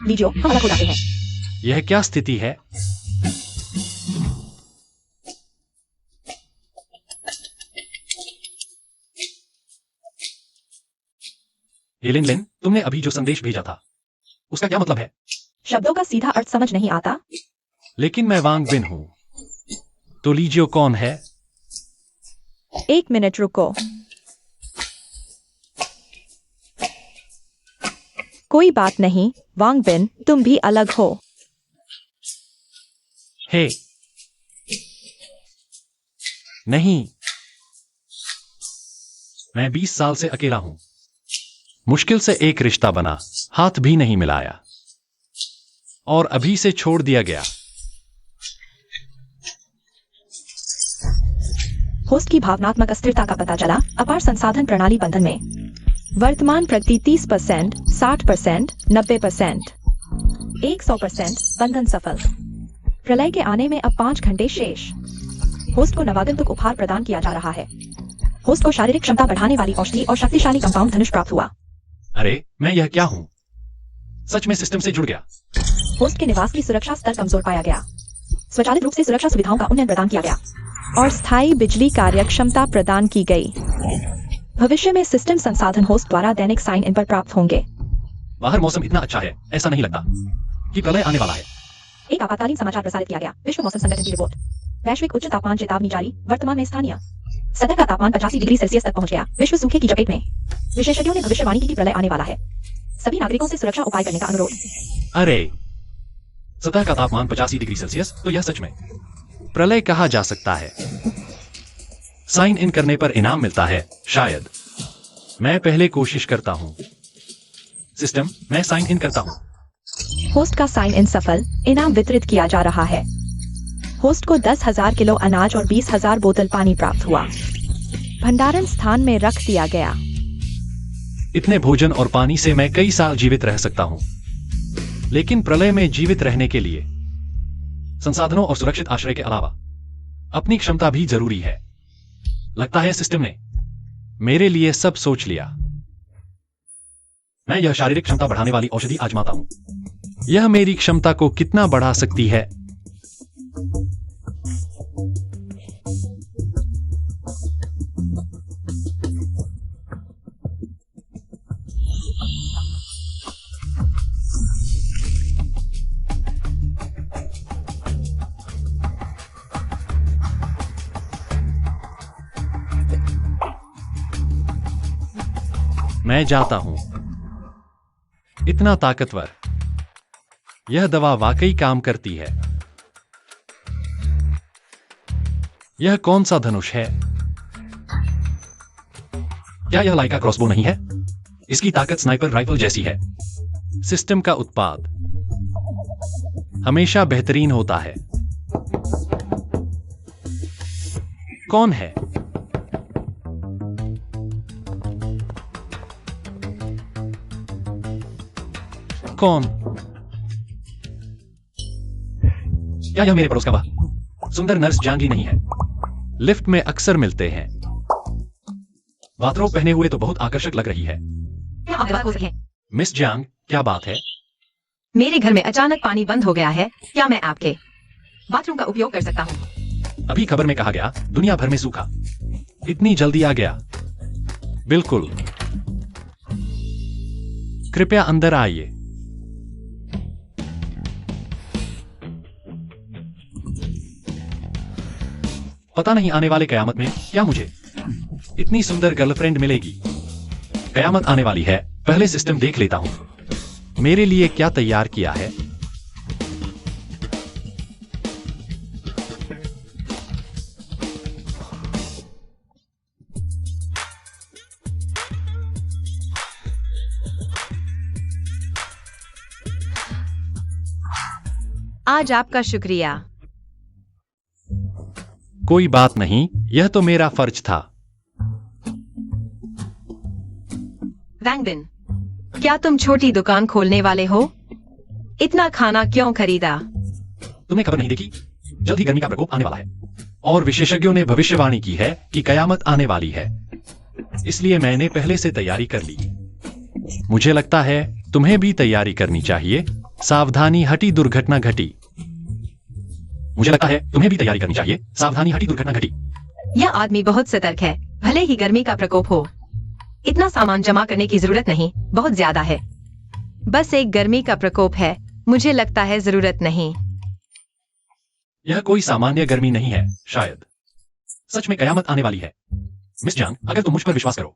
लीजिए, हम अलग हो जाते हैं। यह क्या स्थिति है? हेलेन लेन, तुमने अभी जो संदेश भेजा था उसका क्या मतलब है? शब्दों का सीधा अर्थ समझ नहीं आता। लेकिन मैं वांग बिन हूं। तो लीजियो कौन है? 1 मिनट रुको। कोई बात नहीं, वांग बिन, तुम भी अलग हो। हे नहीं, मैं 20 साल से अकेला हूं। मुश्किल से एक रिश्ता बना, हाथ भी नहीं मिलाया और अभी से छोड़ दिया गया। होस्ट की भावनात्मक अस्थिरता का पता चला अपार संसाधन प्रणाली बंधन में। वर्तमान प्रगति 30%, 60%, 90%, 100% बंधन सफल। प्रलय के आने में अब 5 घंटे शेष। होस्ट को नवागंतुक उपहार प्रदान किया जा रहा है। होस्ट को शारीरिक क्षमता बढ़ाने वाली औषधि और शक्तिशाली कंपाउंड धनुष प्राप्त हुआ। अरे मैं यह क्या हूं? सच में सिस्टम से जुड़ गया। होस्ट के निवास की सुरक्षा स्तर कमजोर पाया गया। स्वचालित रूप से सुरक्षा सुविधाओं का उन्नयन प्रदान किया गया और स्थायी बिजली कार्यक्षमता प्रदान की गई। भविष्य में सिस्टम संसाधन होस्ट द्वारा दैनिक साइन इन पर प्राप्त होंगे। बाहर मौसम इतना अच्छा है, ऐसा नहीं लगता कि प्रलय आने वाला है। एक आपातकालीन समाचार प्रसारित किया गया। विश्व मौसम संगठन की रिपोर्ट। वैश्विक उच्च तापमान चेतावनी जारी। वर्तमान में स्थानीय सतह का तापमान 85 डिग्री सेल्सियस तक पहुंच गया। विश्व सूखे की चपेट में। विशेषज्ञों ने भविष्यवाणी की कि प्रलय आने वाला है। सभी नागरिकों से सुरक्षा उपाय करने का अनुरोध। अरे सतह का तापमान 85 डिग्री सेल्सियस, तो यह सच में प्रलय कहा जा सकता है। साइन इन करने पर इनाम मिलता है शायद। मैं पहले कोशिश करता हूं। सिस्टम, मैं साइन इन करता हूं। होस्ट का साइन इन सफल। इनाम वितरित किया जा रहा है। होस्ट को 10,000 किलो अनाज और 20,000 बोतल पानी प्राप्त हुआ। भंडारण स्थान में रख दिया गया। इतने भोजन और पानी से मैं कई साल जीवित रह सकता हूं। लेकिन प्रलय में जीवित रहने के लिए संसाधनों और सुरक्षित आश्रय के अलावा अपनी क्षमता भी जरूरी है। लगता है सिस्टम ने मेरे लिए सब सोच लिया। मैं यह शारीरिक क्षमता बढ़ाने वाली औषधि आजमाता हूं। यह मेरी क्षमता को कितना बढ़ा सकती है? मैं जाता हूं। इतना ताकतवर। यह दवा वाकई काम करती है। यह कौन सा धनुष है? क्या यह लाइका क्रॉसबो नहीं है? इसकी ताकत स्नाइपर राइफल जैसी है। सिस्टम का उत्पाद हमेशा बेहतरीन होता है। कौन है? कौन? क्या यह मेरे पड़ोस का वह सुंदर नर्स जांगी नहीं है? लिफ्ट में अक्सर मिलते हैं। बाथरोब पहने हुए तो बहुत आकर्षक लग रही है। क्या आप बात हो सके? मिस जांग, क्या बात है? मेरे घर में अचानक पानी बंद हो गया है। क्या मैं आपके बाथरूम का उपयोग कर सकता हूँ? अभी खबर में कहा गया दुनिया भर में सूखा। इतनी जल्दी आ गया। बिल्कुल। कृपया अंदर आइए। पता नहीं आने वाले कयामत में क्या मुझे इतनी सुंदर गर्लफ्रेंड मिलेगी। कयामत आने वाली है, पहले सिस्टम देख लेता हूं। मेरे लिए क्या तैयार किया है? आज आपका शुक्रिया। कोई बात नहीं, यह तो मेरा फर्ज था। वैंग बिन, क्या तुम छोटी दुकान खोलने वाले हो? इतना खाना क्यों खरीदा? तुमने खबर नहीं देखी? जल्द ही गर्मी का प्रकोप आने वाला है और विशेषज्ञों ने भविष्यवाणी की है कि कयामत आने वाली है। इसलिए मैंने पहले से तैयारी कर ली। मुझे लगता है तुम्हें भी तैयारी करनी चाहिए। सावधानी हटी दुर्घटना घटी। मुझे लगता है तुम्हें भी तैयारी करनी चाहिए। सावधानी हटी दुर्घटना घटी। यह आदमी बहुत सतर्क है, भले ही गर्मी का प्रकोप हो। इतना सामान जमा करने की जरूरत नहीं, बहुत ज्यादा है। बस एक गर्मी का प्रकोप है, मुझे लगता है जरूरत नहीं। यह कोई सामान्य गर्मी नहीं है, शायद सच में कयामत आने वाली है। मिस जांग, अगर तुम मुझ पर विश्वास करो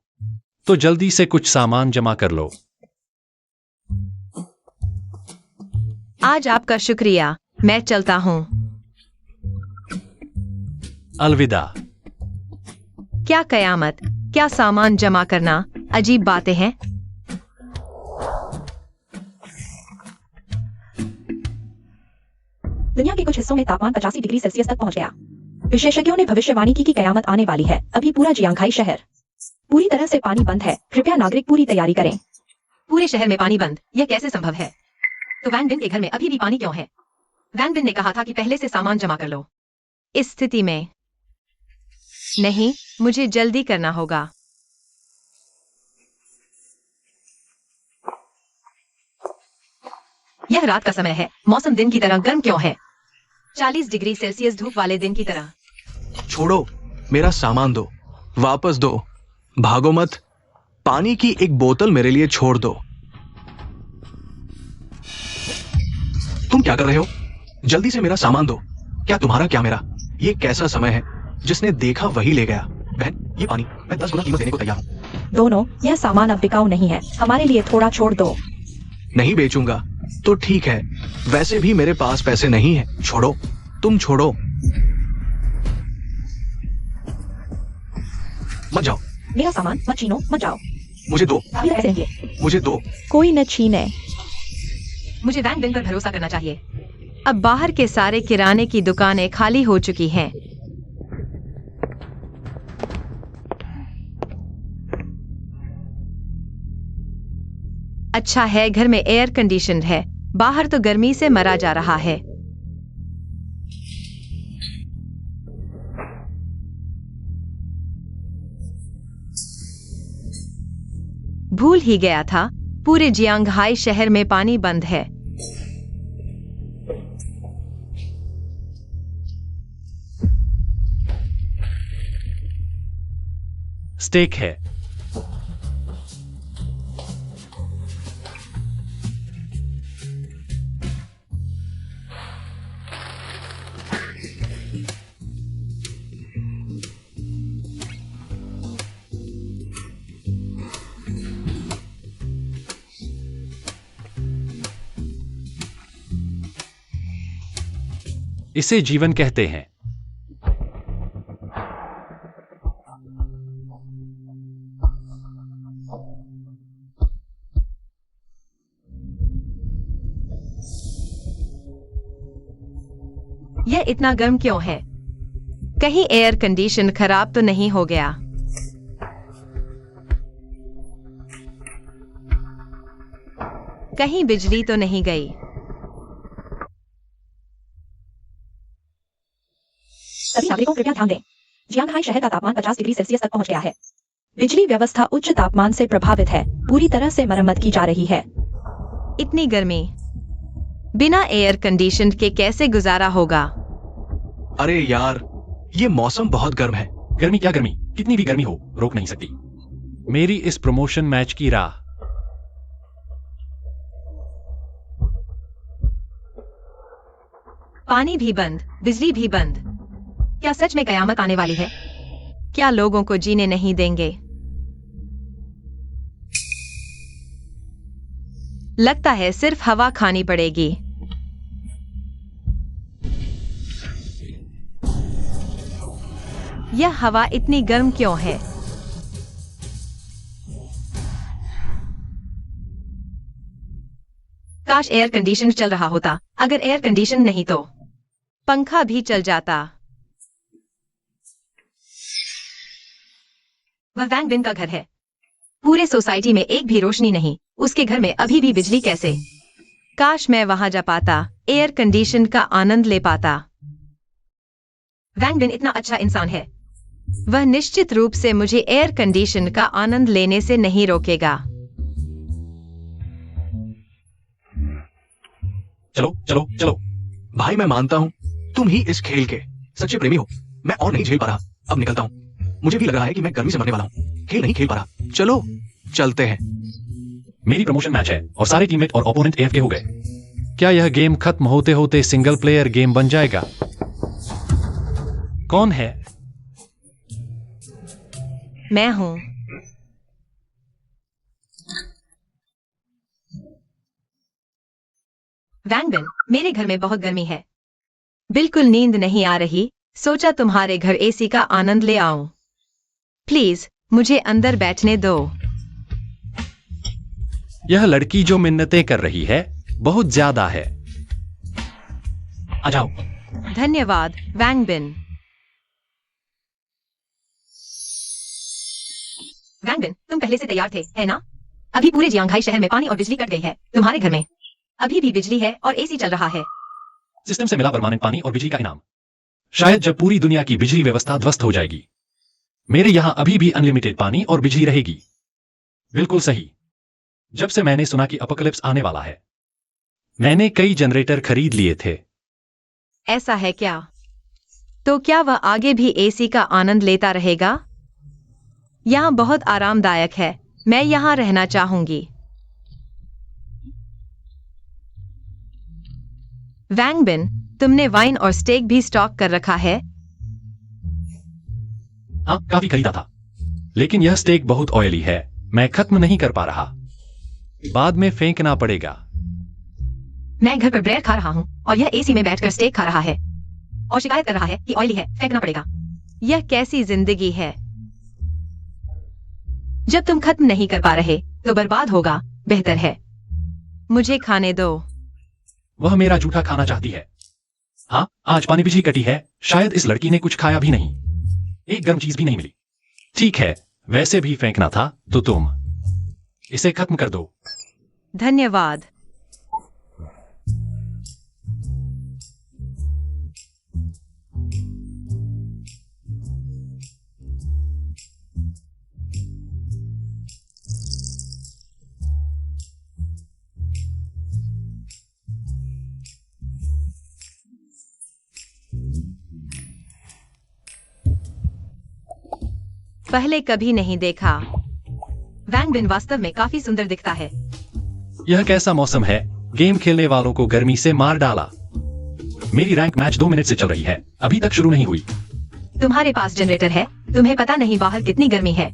तो जल्दी से कुछ सामान जमा कर लो। आज आपका शुक्रिया, मैं चलता हूँ। अलविदा। क्या कयामत, क्या सामान जमा करना, अजीब बातें हैं। दुनिया के कुछ हिस्सों में तापमान 85 डिग्री सेल्सियस तक पहुंच गया। विशेषज्ञों ने भविष्यवाणी की कि कयामत आने वाली है। अभी पूरा जियांगहाई शहर पूरी तरह से पानी बंद है। कृपया नागरिक पूरी तैयारी करें। पूरे शहर में पानी बंद, यह कैसे संभव है? तो वैंग बिन के घर में अभी भी पानी क्यों है? वैंग बिन ने कहा था कि पहले से सामान जमा कर लो। इस स्थिति में नहीं, मुझे जल्दी करना होगा। यह रात का समय है, मौसम दिन की तरह गर्म क्यों है? 40 डिग्री सेल्सियस धूप वाले दिन की तरह। छोड़ो, मेरा सामान दो, वापस दो, भागो मत। पानी की एक बोतल मेरे लिए छोड़ दो। तुम क्या कर रहे हो? जल्दी से मेरा सामान दो। क्या तुम्हारा क्या मेरा? ये कैसा समय है? जिसने देखा वही ले गया। बहन, ये पानी मैं 10 गुना कीमत देने को तैयार हूँ। दोनों, यह सामान अब बिकाऊ नहीं है, हमारे लिए थोड़ा छोड़ दो। नहीं बेचूंगा तो ठीक है, वैसे भी मेरे पास पैसे नहीं है। छोड़ो, तुम छोड़ो। मत जाओ। मेरा सामान मत छीनो, मत जाओ। मुझे दो। अभी ऐसे रहेंगे। मुझे दो। कोई न छीने। मुझे वैंग बिन पर भरोसा करना चाहिए। अब बाहर के सारे किराने की दुकानें खाली हो चुकी हैं। अच्छा है, घर में एयर कंडीशनर है, बाहर तो गर्मी से मरा जा रहा है। भूल ही गया था, पूरे जियांगहाई शहर में पानी बंद है। स्टेक है। इसे जीवन कहते हैं। यह इतना गर्म क्यों है? कहीं एयर कंडीशन खराब तो नहीं हो गया? कहीं बिजली तो नहीं गई? सभी नागरिकों कृपया ध्यान दें, जियांगहाई शहर का तापमान 50 डिग्री सेल्सियस तक पहुंच गया है। बिजली व्यवस्था उच्च तापमान से प्रभावित है, पूरी तरह से मरम्मत की जा रही है। इतनी गर्मी बिना एयर कंडीशन के कैसे गुजारा होगा? अरे यार, ये मौसम बहुत गर्म है। गर्मी क्या गर्मी, कितनी भी गर्मी हो रोक नहीं सकती मेरी इस प्रमोशन मैच की राह। पानी भी बंद, बिजली भी बंद। क्या सच में कयामत आने वाली है? क्या लोगों को जीने नहीं देंगे? लगता है सिर्फ हवा खानी पड़ेगी। यह हवा इतनी गर्म क्यों है? काश एयर कंडीशन चल रहा होता। अगर एयर कंडीशन नहीं तो पंखा भी चल जाता। वह वैंग बिन का घर है। पूरे सोसाइटी में एक भी रोशनी नहीं। उसके घर में अभी भी बिजली कैसे? काश मैं वहां जा पाता, एयर कंडीशन का आनंद ले पाता। वैंग बिन इतना अच्छा इंसान है। वह निश्चित रूप से मुझे एयर कंडीशन का आनंद लेने से नहीं रोकेगा। चलो चलो चलो। भाई मैं मानता हूँ तुम ही इस खेल के सच्चे प्रेमी हो। मैं और नहीं झेल पा रहा, अब निकलता हूँ। मुझे भी लग रहा है कि मैं गर्मी से मरने वाला हूँ। खेल नहीं खेल पा रहा। चलो चलते हैं। मेरी प्रमोशन मैच है और सारे टीममेट और ओपोनेंट AFK हो गए। क्या यह गेम खत्म होते होते सिंगल प्लेयर गेम बन जाएगा? कौन है? मैं हूं। वैंगबिन, मेरे घर में बहुत गर्मी है। बिल्कुल नींद नहीं आ रही, सोचा तुम्हारे घर AC का आनंद ले आऊं। प्लीज मुझे अंदर बैठने दो। यह लड़की जो मिन्नतें कर रही है बहुत ज्यादा है। आ जाओ। धन्यवाद वैंगबिन। वैंगबिन, तुम पहले से तैयार थे, है ना? अभी पूरे जियांघाई शहर में पानी और बिजली कट गई है। तुम्हारे घर में अभी भी बिजली है और AC चल रहा है। सिस्टम से मिला परमानेंट पानी और बिजली का इनाम। शायद जब पूरी दुनिया की बिजली व्यवस्था ध्वस्त हो जाएगी, मेरे यहां अभी भी अनलिमिटेड पानी और बिजली रहेगी। बिल्कुल सही। जब से मैंने सुना कि अपोकलिप्स आने वाला है, मैंने कई जनरेटर खरीद लिए थे। ऐसा है क्या? तो क्या वह आगे भी AC का आनंद लेता रहेगा? यहाँ बहुत आरामदायक है, मैं यहाँ रहना चाहूंगी। वैंगबिन, तुमने वाइन और स्टेक भी स्टॉक कर रखा है? हाँ, काफी खरीदा था, लेकिन यह स्टेक बहुत ऑयली है, मैं खत्म नहीं कर पा रहा। बाद में फेंकना पड़ेगा। मैं घर पर ब्रेड खा रहा हूँ और यह AC में बैठकर स्टेक खा रहा है और शिकायत कर रहा है कि ऑयली है, फेंकना पड़ेगा। यह कैसी जिंदगी है? जब तुम खत्म नहीं कर पा रहे तो बर्बाद होगा, बेहतर है मुझे खाने दो। वह मेरा जूठा खाना चाहती है। हाँ, आज पानी बिजली कटी है, शायद इस लड़की ने कुछ खाया भी नहीं, एक गर्म चीज भी नहीं मिली। ठीक है, वैसे भी फेंकना था तो तुम इसे खत्म कर दो। धन्यवाद। पहले कभी नहीं देखा। वैंगबिन वास्तव में काफी सुंदर दिखता है। यह कैसा मौसम है? गेम खेलने वालों को गर्मी से मार डाला। मेरी रैंक मैच 2 मिनट से चल रही है, अभी तक शुरू नहीं हुई। तुम्हारे पास जनरेटर है? तुम्हें पता नहीं बाहर कितनी गर्मी है।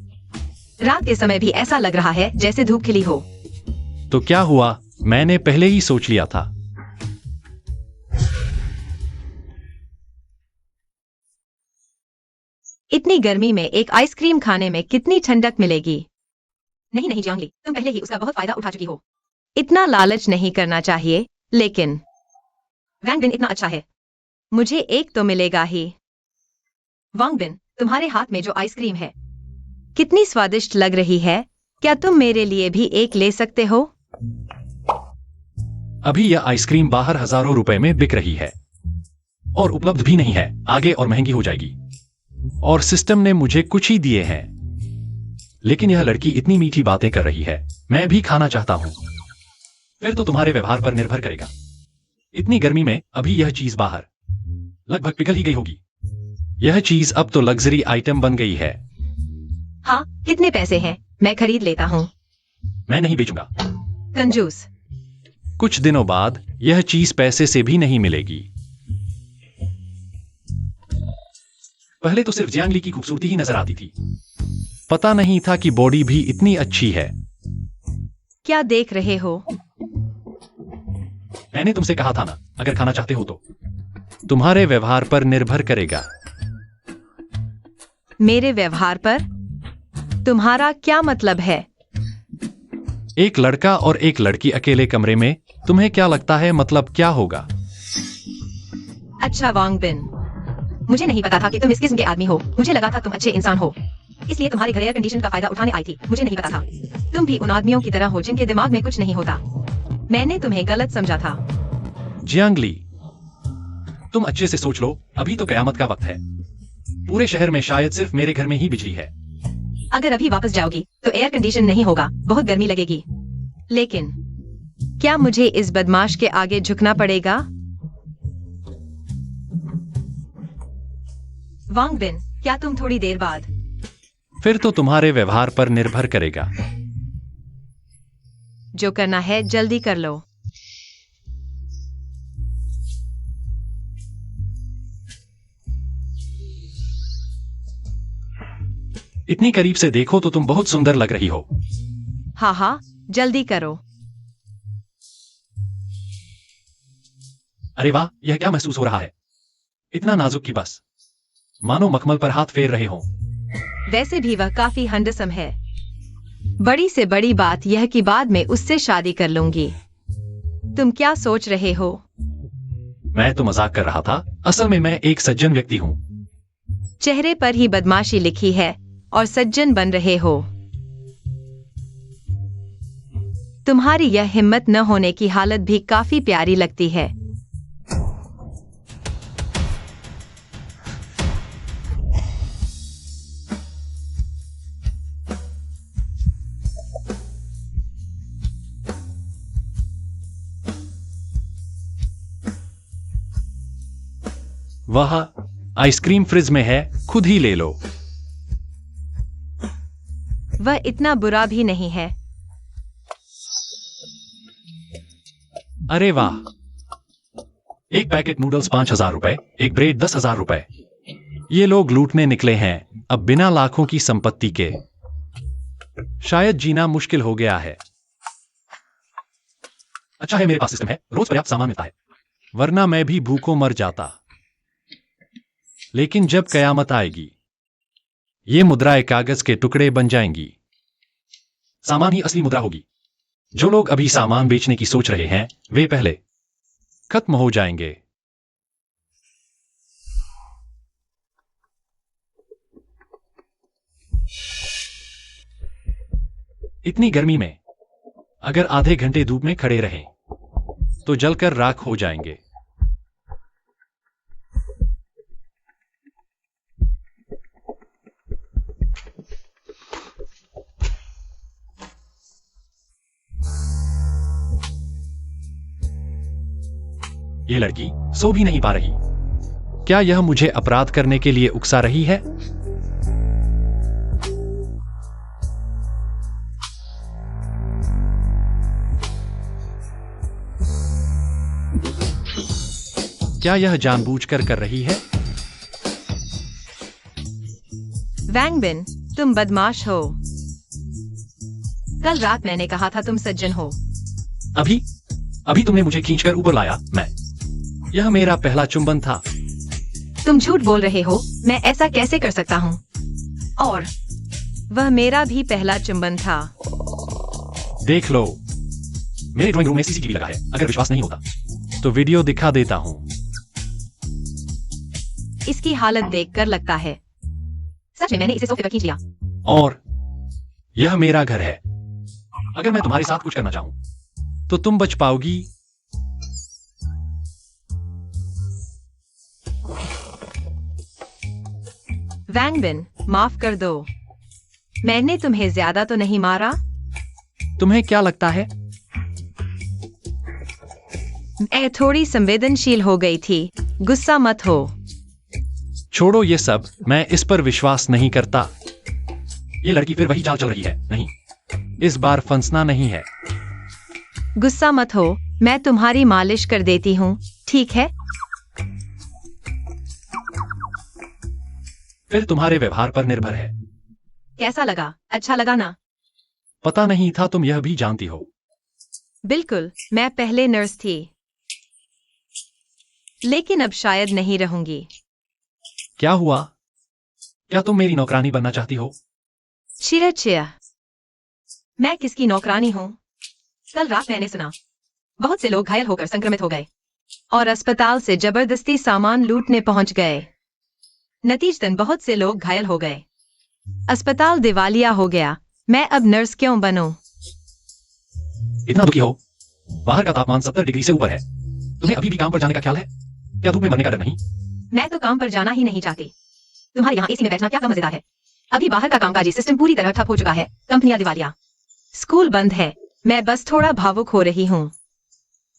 रात के समय भी ऐसा लग रहा है जैसे धूप खिली हो। तो क्या हुआ? मैंने पहले ही सोच लिया था। इतनी गर्मी में एक आइसक्रीम खाने में कितनी ठंडक मिलेगी? नहीं नहीं जियांगली, तुम पहले ही उसका बहुत फायदा उठा चुकी हो। इतना लालच नहीं करना चाहिए, लेकिन वैंगबिन इतना अच्छा है, मुझे एक तो मिलेगा ही। वैंगबिन, तुम्हारे हाथ में जो आइसक्रीम है कितनी स्वादिष्ट लग रही है, क्या तुम मेरे लिए भी एक ले सकते हो? अभी यह आइसक्रीम बाहर हजारों रुपए में बिक रही है और उपलब्ध भी नहीं है, आगे और महंगी हो जाएगी। और सिस्टम ने मुझे कुछ ही दिए हैं, लेकिन यह लड़की इतनी मीठी बातें कर रही है, मैं भी खाना चाहता हूं। फिर तो तुम्हारे व्यवहार पर निर्भर करेगा। इतनी गर्मी में अभी यह चीज बाहर लगभग पिघल ही गई होगी। यह चीज अब तो लग्जरी आइटम बन गई है। हाँ, कितने पैसे हैं? मैं खरीद लेता हूँ। मैं नहीं बेचूंगा। कंजूस। कुछ दिनों बाद यह चीज पैसे से भी नहीं मिलेगी। पहले तो सिर्फ जियांगली की खूबसूरती ही नजर आती थी, पता नहीं था कि बॉडी भी इतनी अच्छी है। क्या देख रहे हो? मैंने तुमसे कहा था ना, अगर खाना चाहते हो तो। तुम्हारे व्यवहार पर निर्भर करेगा। मेरे व्यवहार पर? तुम्हारा क्या मतलब है? एक लड़का और एक लड़की अकेले कमरे में, तुम्हें क्या लगता है मतलब क्या होगा? अच्छा वैंगबिन, मुझे नहीं पता था कि तुम इस किस्म के आदमी हो। मुझे लगा था तुम अच्छे इंसान हो, इसलिए तुम्हारे घर एयर कंडीशन का फायदा उठाने आई थी। मुझे नहीं पता था तुम भी उन आदमियों की तरह हो जिनके दिमाग में कुछ नहीं होता। मैंने तुम्हें गलत समझा था। जियांगली, तुम अच्छे से सोच लो, अभी तो कयामत का वक्त है। पूरे शहर में शायद सिर्फ मेरे घर में ही बिजली है। अगर अभी वापस जाओगी तो एयर कंडीशन नहीं होगा, बहुत गर्मी लगेगी। लेकिन क्या मुझे इस बदमाश के आगे झुकना पड़ेगा? वांगबिन, क्या तुम थोड़ी देर बाद? फिर तो तुम्हारे व्यवहार पर निर्भर करेगा। जो करना है जल्दी कर लो। इतनी करीब से देखो तो तुम बहुत सुंदर लग रही हो। हाँ हाँ, जल्दी करो। अरे वाह, यह क्या महसूस हो रहा है? इतना नाजुक कि बस मानो मखमल पर हाथ फेर रहे हो। वैसे भी वह काफी हैंडसम है। बड़ी से बड़ी बात यह कि बाद में उससे शादी कर लूंगी। तुम क्या सोच रहे हो? मैं तो मजाक कर रहा था। असल में मैं एक सज्जन व्यक्ति हूँ। चेहरे पर ही बदमाशी लिखी है और सज्जन बन रहे हो। तुम्हारी यह हिम्मत न होने की हालत भी काफी प्यारी लगती है। वह आइसक्रीम फ्रिज में है, खुद ही ले लो। वह इतना बुरा भी नहीं है। अरे वाह, एक पैकेट नूडल्स 5,000 रुपए, एक ब्रेड 10,000 रुपए। ये लोग लूटने निकले हैं अब बिना लाखों की संपत्ति के। शायद जीना मुश्किल हो गया है। अच्छा है मेरे पास सिस्टम है, रोज पर्याप्त सामान मिलता है, वरना मैं भी भूखों मर जाता। लेकिन जब कयामत आएगी, ये मुद्राएं कागज के टुकड़े बन जाएंगी। सामान ही असली मुद्रा होगी। जो लोग अभी सामान बेचने की सोच रहे हैं, वे पहले खत्म हो जाएंगे। इतनी गर्मी में अगर आधे घंटे धूप में खड़े रहें, तो जलकर राख हो जाएंगे। ये लड़की सो भी नहीं पा रही। क्या यह मुझे अपराध करने के लिए उकसा रही है? क्या यह जानबूझकर कर रही है? वैंगबिन, तुम बदमाश हो। कल रात मैंने कहा था तुम सज्जन हो। अभी तुमने मुझे खींचकर ऊपर लाया। यह मेरा पहला चुंबन था। तुम झूठ बोल रहे हो। मैं ऐसा कैसे कर सकता हूँ? और वह मेरा भी पहला चुंबन था। देख लो, मेरे ड्राइंग रूम में सीसीटीवी लगा है। अगर विश्वास नहीं होता तो वीडियो दिखा देता हूँ। इसकी हालत देखकर लगता है सच में मैंने इसे सोफे पर खींच लिया। और यह मेरा घर है। अगर मैं तुम्हारे साथ कुछ करना चाहूं तो तुम बच पाओगी? वैंगबिन, माफ कर दो। मैंने तुम्हें ज्यादा तो नहीं मारा। तुम्हें क्या लगता है? मैं थोड़ी संवेदनशील हो गई थी। गुस्सा मत हो। छोड़ो ये सब, मैं इस पर विश्वास नहीं करता। ये लड़की फिर वही चाल चल रही है। नहीं, इस बार फंसना नहीं है। गुस्सा मत हो, मैं तुम्हारी मालिश कर देती हूँ, ठीक है? फिर तुम्हारे व्यवहार पर निर्भर है। कैसा लगा? अच्छा लगा ना? पता नहीं था तुम यह भी जानती हो। बिल्कुल, मैं पहले नर्स थी, लेकिन अब शायद नहीं रहूंगी। क्या हुआ? क्या तुम मेरी नौकरानी बनना चाहती हो? चिया, मैं किसकी नौकरानी हूँ? कल रात मैंने सुना बहुत से लोग घायल होकर संक्रमित हो गए और अस्पताल से जबरदस्ती सामान लूटने पहुंच गए। नतीजतन बहुत से लोग घायल हो गए। अस्पताल दिवालिया हो गया। मैं अब नर्स क्यों बनूं? इतना दुखी हो? बाहर का तापमान 70 डिग्री से ऊपर है। तुम्हें अभी भी काम पर जाने का ख्याल है? क्या धूप में मरने का डर नहीं? मैं तो काम पर जाना ही नहीं चाहती। तुम्हारे यहाँ एसी में बैठना क्या मजेदार है? अभी बाहर का कामकाजी सिस्टम पूरी तरह ठप हो चुका है। कंपनियां दिवालिया, स्कूल बंद है। मैं बस थोड़ा भावुक हो रही हूँ।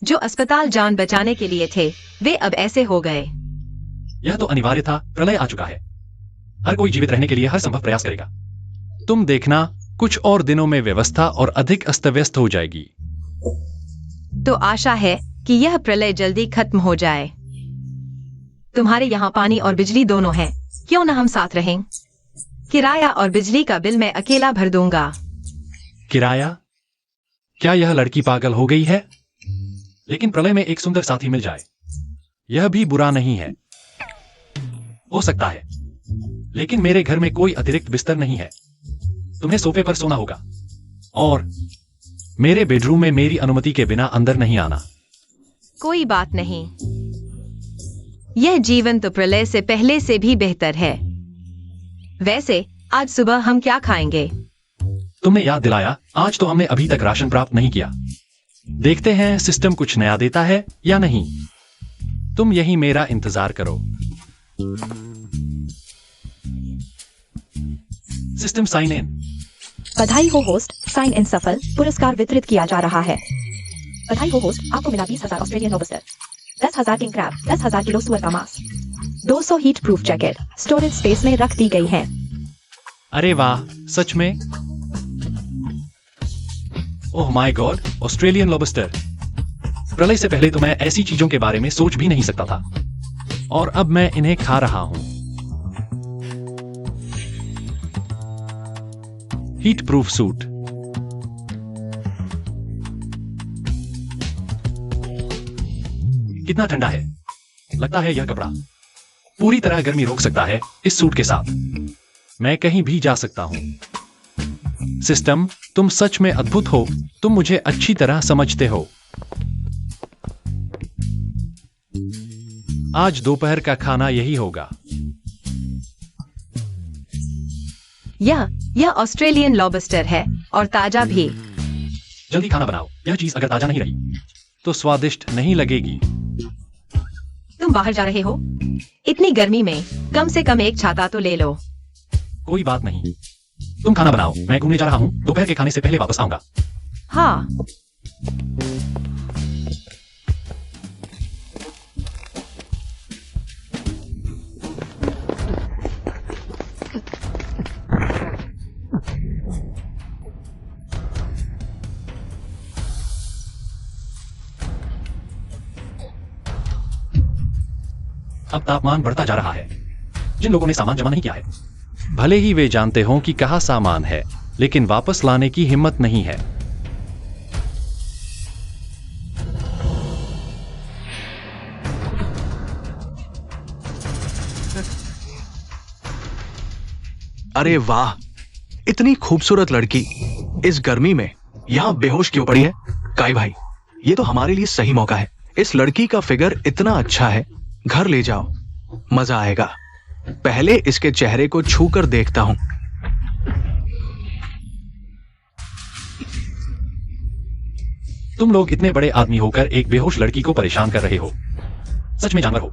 जो अस्पताल जान बचाने के लिए थे वे अब ऐसे हो गए। यह तो अनिवार्य था, प्रलय आ चुका है। हर कोई जीवित रहने के लिए हर संभव प्रयास करेगा। तुम देखना, कुछ और दिनों में व्यवस्था और अधिक अस्त व्यस्त हो जाएगी। तो आशा है कि यह प्रलय जल्दी खत्म हो जाए। तुम्हारे यहाँ पानी और बिजली दोनों हैं, क्यों न हम साथ रहें? किराया और बिजली का बिल मैं अकेला भर दूंगा। किराया? क्या यह लड़की पागल हो गई है? लेकिन प्रलय में एक सुंदर साथी मिल जाए, यह भी बुरा नहीं है। हो सकता है, लेकिन मेरे घर में कोई अतिरिक्त बिस्तर नहीं है। तुम्हें सोफे पर सोना होगा और मेरे बेडरूम में मेरी अनुमति के बिना अंदर नहीं आना। कोई बात नहीं, यह जीवन तो प्रलय से पहले से भी बेहतर है। वैसे आज सुबह हम क्या खाएंगे? तुमने याद दिलाया, आज तो हमने अभी तक राशन प्राप्त नहीं किया। देखते हैं सिस्टम कुछ नया देता है या नहीं। तुम यही मेरा इंतजार करो। System sign in. बधाई हो होस्ट, साइन इन सफल। पुरस्कार वितरित किया जा रहा है। बधाई हो होस्ट, आपको मिला 20,000 Australian lobster, 10,000 king crab, 10,000 kilo सुअर का मांस, 200 heat proof jacket storage space में रख दी गई है। अरे वाह, सच में? Oh my God, Australian lobster. प्रलय से पहले तो मैं ऐसी चीजों के बारे में सोच भी नहीं सकता था, और अब मैं इन्हें खा रहा हूं। Heat proof suit. कितना ठंडा है। लगता है यह कपड़ा पूरी तरह गर्मी रोक सकता है। इस सूट के साथ मैं कहीं भी जा सकता हूं। सिस्टम, तुम सच में अद्भुत हो। तुम मुझे अच्छी तरह समझते हो। आज दोपहर का खाना यही होगा। यह ऑस्ट्रेलियन लॉबस्टर है और ताजा भी। जल्दी खाना बनाओ। यह चीज अगर ताजा नहीं रही तो स्वादिष्ट नहीं लगेगी। तुम बाहर जा रहे हो? इतनी गर्मी में कम से कम एक छाता तो ले लो। कोई बात नहीं, तुम खाना बनाओ, मैं घूमने जा रहा हूं। दोपहर के खाने से पहले वापस आऊंगा। हाँ। अब तापमान बढ़ता जा रहा है। जिन लोगों ने सामान जमा नहीं किया है, भले ही वे जानते हों कि कहां सामान है, लेकिन वापस लाने की हिम्मत नहीं है। अरे वाह, इतनी खूबसूरत लड़की इस गर्मी में यहां बेहोश क्यों पड़ी है? काई भाई, ये तो हमारे लिए सही मौका है। इस लड़की का फिगर इतना अच्छा है, घर ले जाओ, मजा आएगा। पहले इसके चेहरे को छू कर देखता हूं। तुम लोग इतने बड़े आदमी होकर एक बेहोश लड़की को परेशान कर रहे हो। सच में जानवर हो।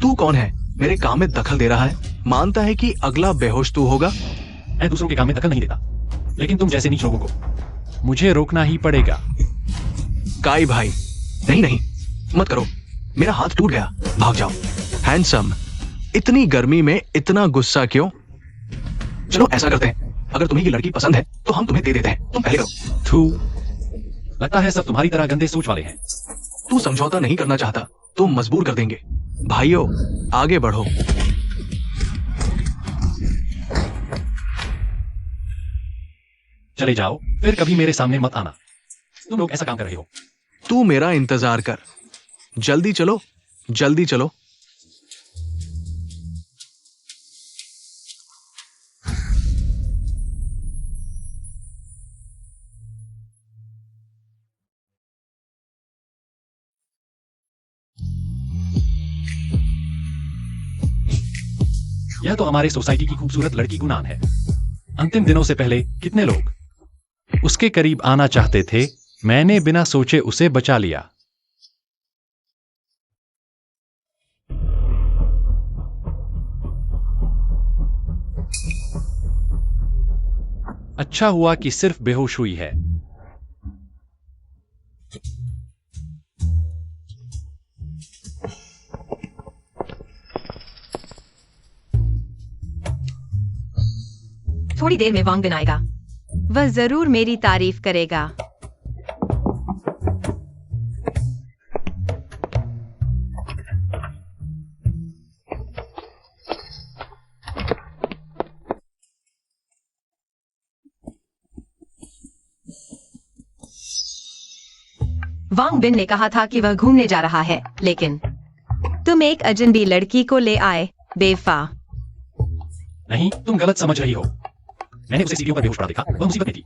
तू कौन है? मेरे काम में दखल दे रहा है। मानता है कि अगला बेहोश तू होगा। मैं दूसरों के काम में दखल नहीं देता, लेकिन तुम जैसे नीच लोगों को मुझे रोकना ही पड़ेगा। काई भाई, नहीं नहीं, मत करो। मेरा हाथ टूट गया। भाग जाओ। हैंडसम, इतनी गर्मी में इतना गुस्सा क्यों? चलो ऐसा करते हैं, अगर तुम्हें ये लड़की पसंद है तो हम तुम्हें दे देते हैं। तुम पहले करो। थू, लगता है सब तुम्हारी तरह गंदे सोच वाले हैं। तू समझौता नहीं करना चाहता तो मजबूर कर देंगे। भाइयों, आगे बढ़ो। चले जाओ, फिर कभी मेरे सामने मत आना। तुम लोग ऐसा काम कर रहे हो। तू मेरा इंतजार कर। जल्दी चलो, जल्दी चलो। यह तो हमारे सोसाइटी की खूबसूरत लड़की गुनान है। अंतिम दिनों से पहले कितने लोग उसके करीब आना चाहते थे। मैंने बिना सोचे उसे बचा लिया। अच्छा हुआ कि सिर्फ बेहोश हुई है। थोड़ी देर में वांग बिन आएगा। वह जरूर मेरी तारीफ करेगा। वांग बिन ने कहा था कि वह घूमने जा रहा है, लेकिन तुम एक अजनबी लड़की को ले आए, बेवफा। नहीं, तुम गलत समझ रही हो। मैंने उसे सीढ़ियों पर बेहोश पड़ा देखा, वह मुसीबत में थी,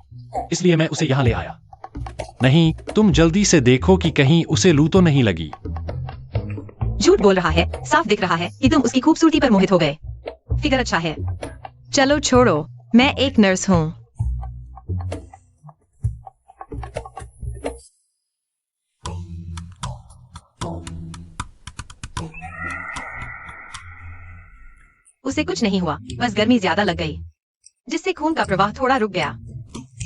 इसलिए मैं उसे यहाँ ले आया। नहीं, तुम जल्दी से देखो कि कहीं उसे लू तो नहीं लगी। झूठ बोल रहा है, साफ दिख रहा है कि तुम उसकी खूबसूरती पर मोहित हो गए। फिगर अच्छा है। चलो छोड़ो, मैं एक नर्स हूँ। उसे कुछ नहीं हुआ, बस गर्मी ज्यादा लग गई, जिससे खून का प्रवाह थोड़ा रुक गया।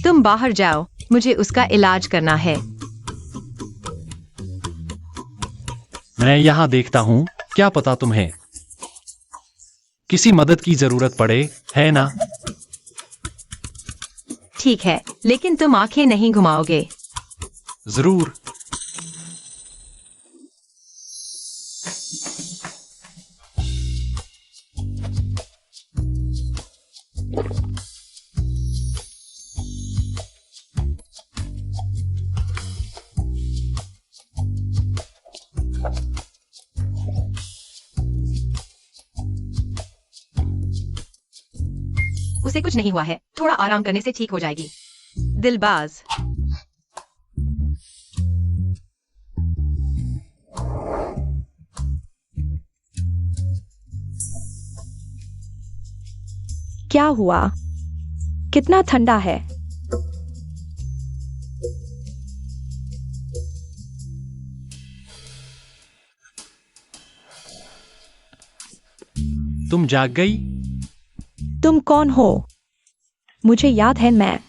तुम बाहर जाओ, मुझे उसका इलाज करना है। मैं यहाँ देखता हूँ, क्या पता तुम्हें किसी मदद की जरूरत पड़े, है ना? ठीक है, लेकिन तुम आंखें नहीं घुमाओगे। जरूर। उसे कुछ नहीं हुआ है, थोड़ा आराम करने से ठीक हो जाएगी। दिलबाज। क्या हुआ? कितना ठंडा है। तुम जाग गई? तुम कौन हो? मुझे याद है, मैं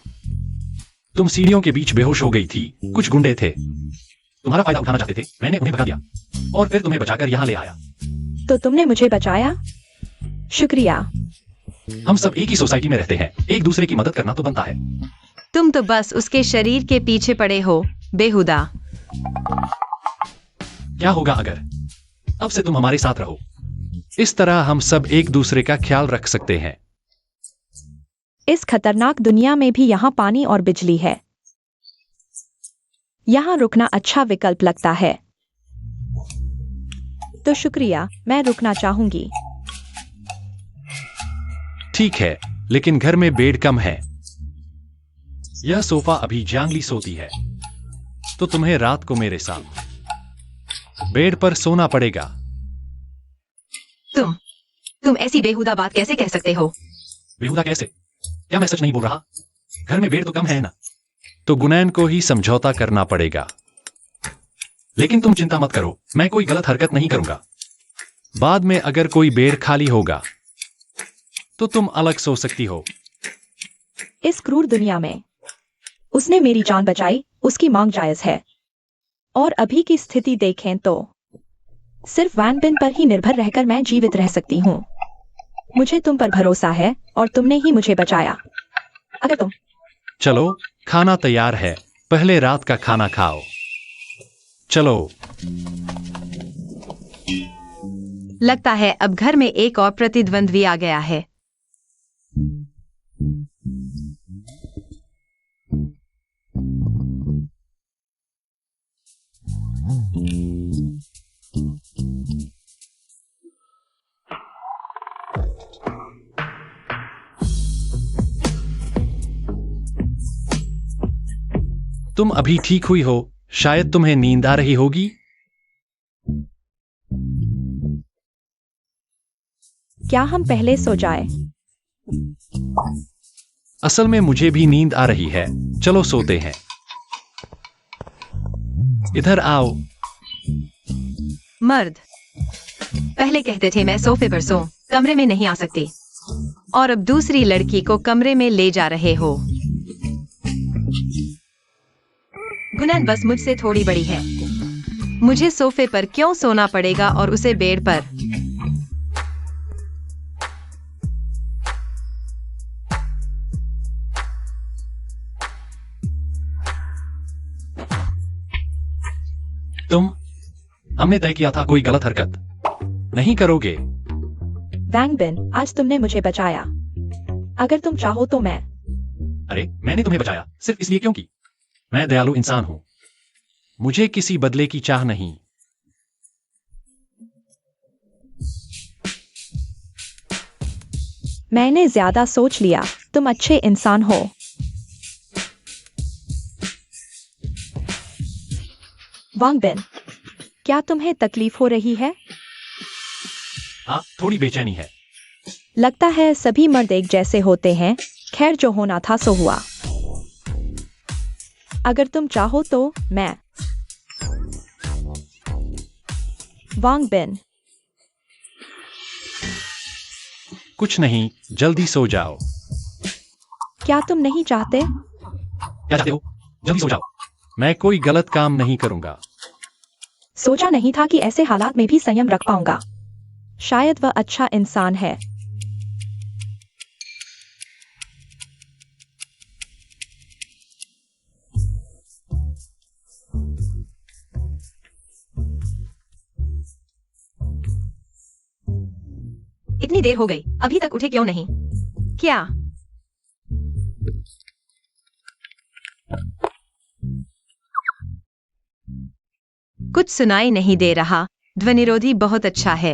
तुम सीढ़ियों के बीच बेहोश हो गई थी। कुछ गुंडे थे, तुम्हारा फायदा उठाना चाहते थे। मैंने उन्हें भगा दिया और फिर तुम्हें बचाकर यहाँ ले आया। तो तुमने मुझे बचाया? शुक्रिया। हम सब एक ही सोसाइटी में रहते हैं, एक दूसरे की मदद करना तो बनता है। तुम तो बस उसके शरीर के पीछे पड़े हो, बेहुदा। क्या होगा अगर अब से तुम हमारे साथ रहो? इस तरह हम सब एक दूसरे का ख्याल रख सकते हैं। इस खतरनाक दुनिया में भी यहाँ पानी और बिजली है। यहाँ रुकना अच्छा विकल्प लगता है। तो शुक्रिया, मैं रुकना चाहूंगी। ठीक है, लेकिन घर में बेड कम है। यह सोफा अभी जांगली सोती है, तो तुम्हें रात को मेरे साथ बेड पर सोना पड़ेगा। तुम ऐसी बेहुदा बात कैसे कह सकते हो? बेहुदा कैसे? क्या मैं सच नहीं बोल रहा? घर में बेड तो कम है ना। तो गुनैन को ही समझौता करना पड़ेगा। लेकिन तुम चिंता मत करो, मैं कोई गलत हरकत नहीं करूंगा। बाद में अगर कोई बेड खाली होगा तो तुम अलग सो सकती हो। इस क्रूर दुनिया में उसने मेरी जान बचाई, उसकी मांग जायज है। और अभी की स्थिति देखें तो सिर्फ वैन बिन पर ही निर्भर रहकर मैं जीवित रह सकती हूँ। मुझे तुम पर भरोसा है और तुमने ही मुझे बचाया। अगर तुम चलो, खाना तैयार है, पहले रात का खाना खाओ। चलो। लगता है अब घर में एक और प्रतिद्वंद्वी आ गया है। तुम अभी ठीक हुई हो? शायद तुम्हें नींद आ रही होगी। क्या हम पहले सो जाए? असल में मुझे भी नींद आ रही है। चलो सोते हैं। इधर आओ। मर्द पहले कहते थे मैं सोफे पर सो, कमरे में नहीं आ सकती, और अब दूसरी लड़की को कमरे में ले जा रहे हो। गुनैन बस मुझसे थोड़ी बड़ी है। मुझे सोफे पर क्यों सोना पड़ेगा और उसे बेड पर? तुम? हमने तय किया था कोई गलत हरकत नहीं करोगे। वांग बिन, आज तुमने मुझे बचाया। अगर तुम चाहो तो मैं। अरे मैंने तुम्हें बचाया सिर्फ इसलिए क्योंकि मैं दयालु इंसान हूं। मुझे किसी बदले की चाह नहीं। मैंने ज्यादा सोच लिया। तुम अच्छे इंसान हो। वांग बिन, क्या तुम्हें तकलीफ हो रही है? हाँ, थोड़ी बेचैनी है। लगता है सभी मर्द एक जैसे होते हैं। खैर, जो होना था सो हुआ। अगर तुम चाहो तो मैं। वांग बिन, कुछ नहीं, जल्दी सो जाओ। क्या तुम नहीं चाहते? क्या चाहते हो? जल्दी सो जाओ। मैं कोई गलत काम नहीं करूंगा। सोचा नहीं था कि ऐसे हालात में भी संयम रख पाऊंगा। शायद वह अच्छा इंसान है। इतनी देर हो गई, अभी तक उठे क्यों नहीं? क्या? कुछ सुनाई नहीं दे रहा। ध्वनिरोधी बहुत अच्छा है।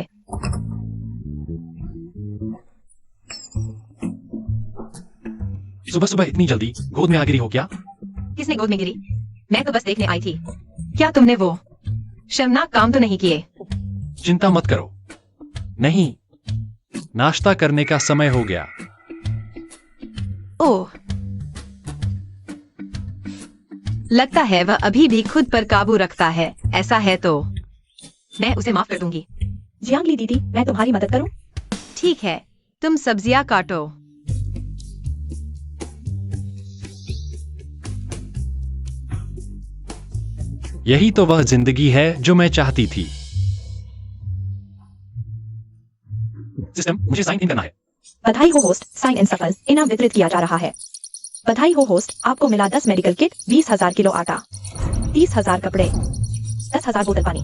सुबह सुबह इतनी जल्दी गोद में आ गिरी हो क्या? किसने गोद में गिरी? मैं तो बस देखने आई थी। क्या तुमने वो शर्मनाक काम तो नहीं किए? चिंता मत करो। नहीं, नाश्ता करने का समय हो गया। ओह, लगता है वह अभी भी खुद पर काबू रखता है। ऐसा है तो मैं उसे माफ कर दूंगी। जियांगली दीदी, मैं तुम्हारी मदद करूं? ठीक है, तुम सब्जियां काटो। यही तो वह जिंदगी है जो मैं चाहती थी। सिस्टम, मुझे साइन इन करना है। बधाई हो होस्ट, साइन इन सफल। इनाम वितरित किया जा रहा है। बधाई हो होस्ट, आपको मिला 10 मेडिकल किट, 20,000 किलो आटा, 30,000 कपड़े, 10,000 बोतल पानी,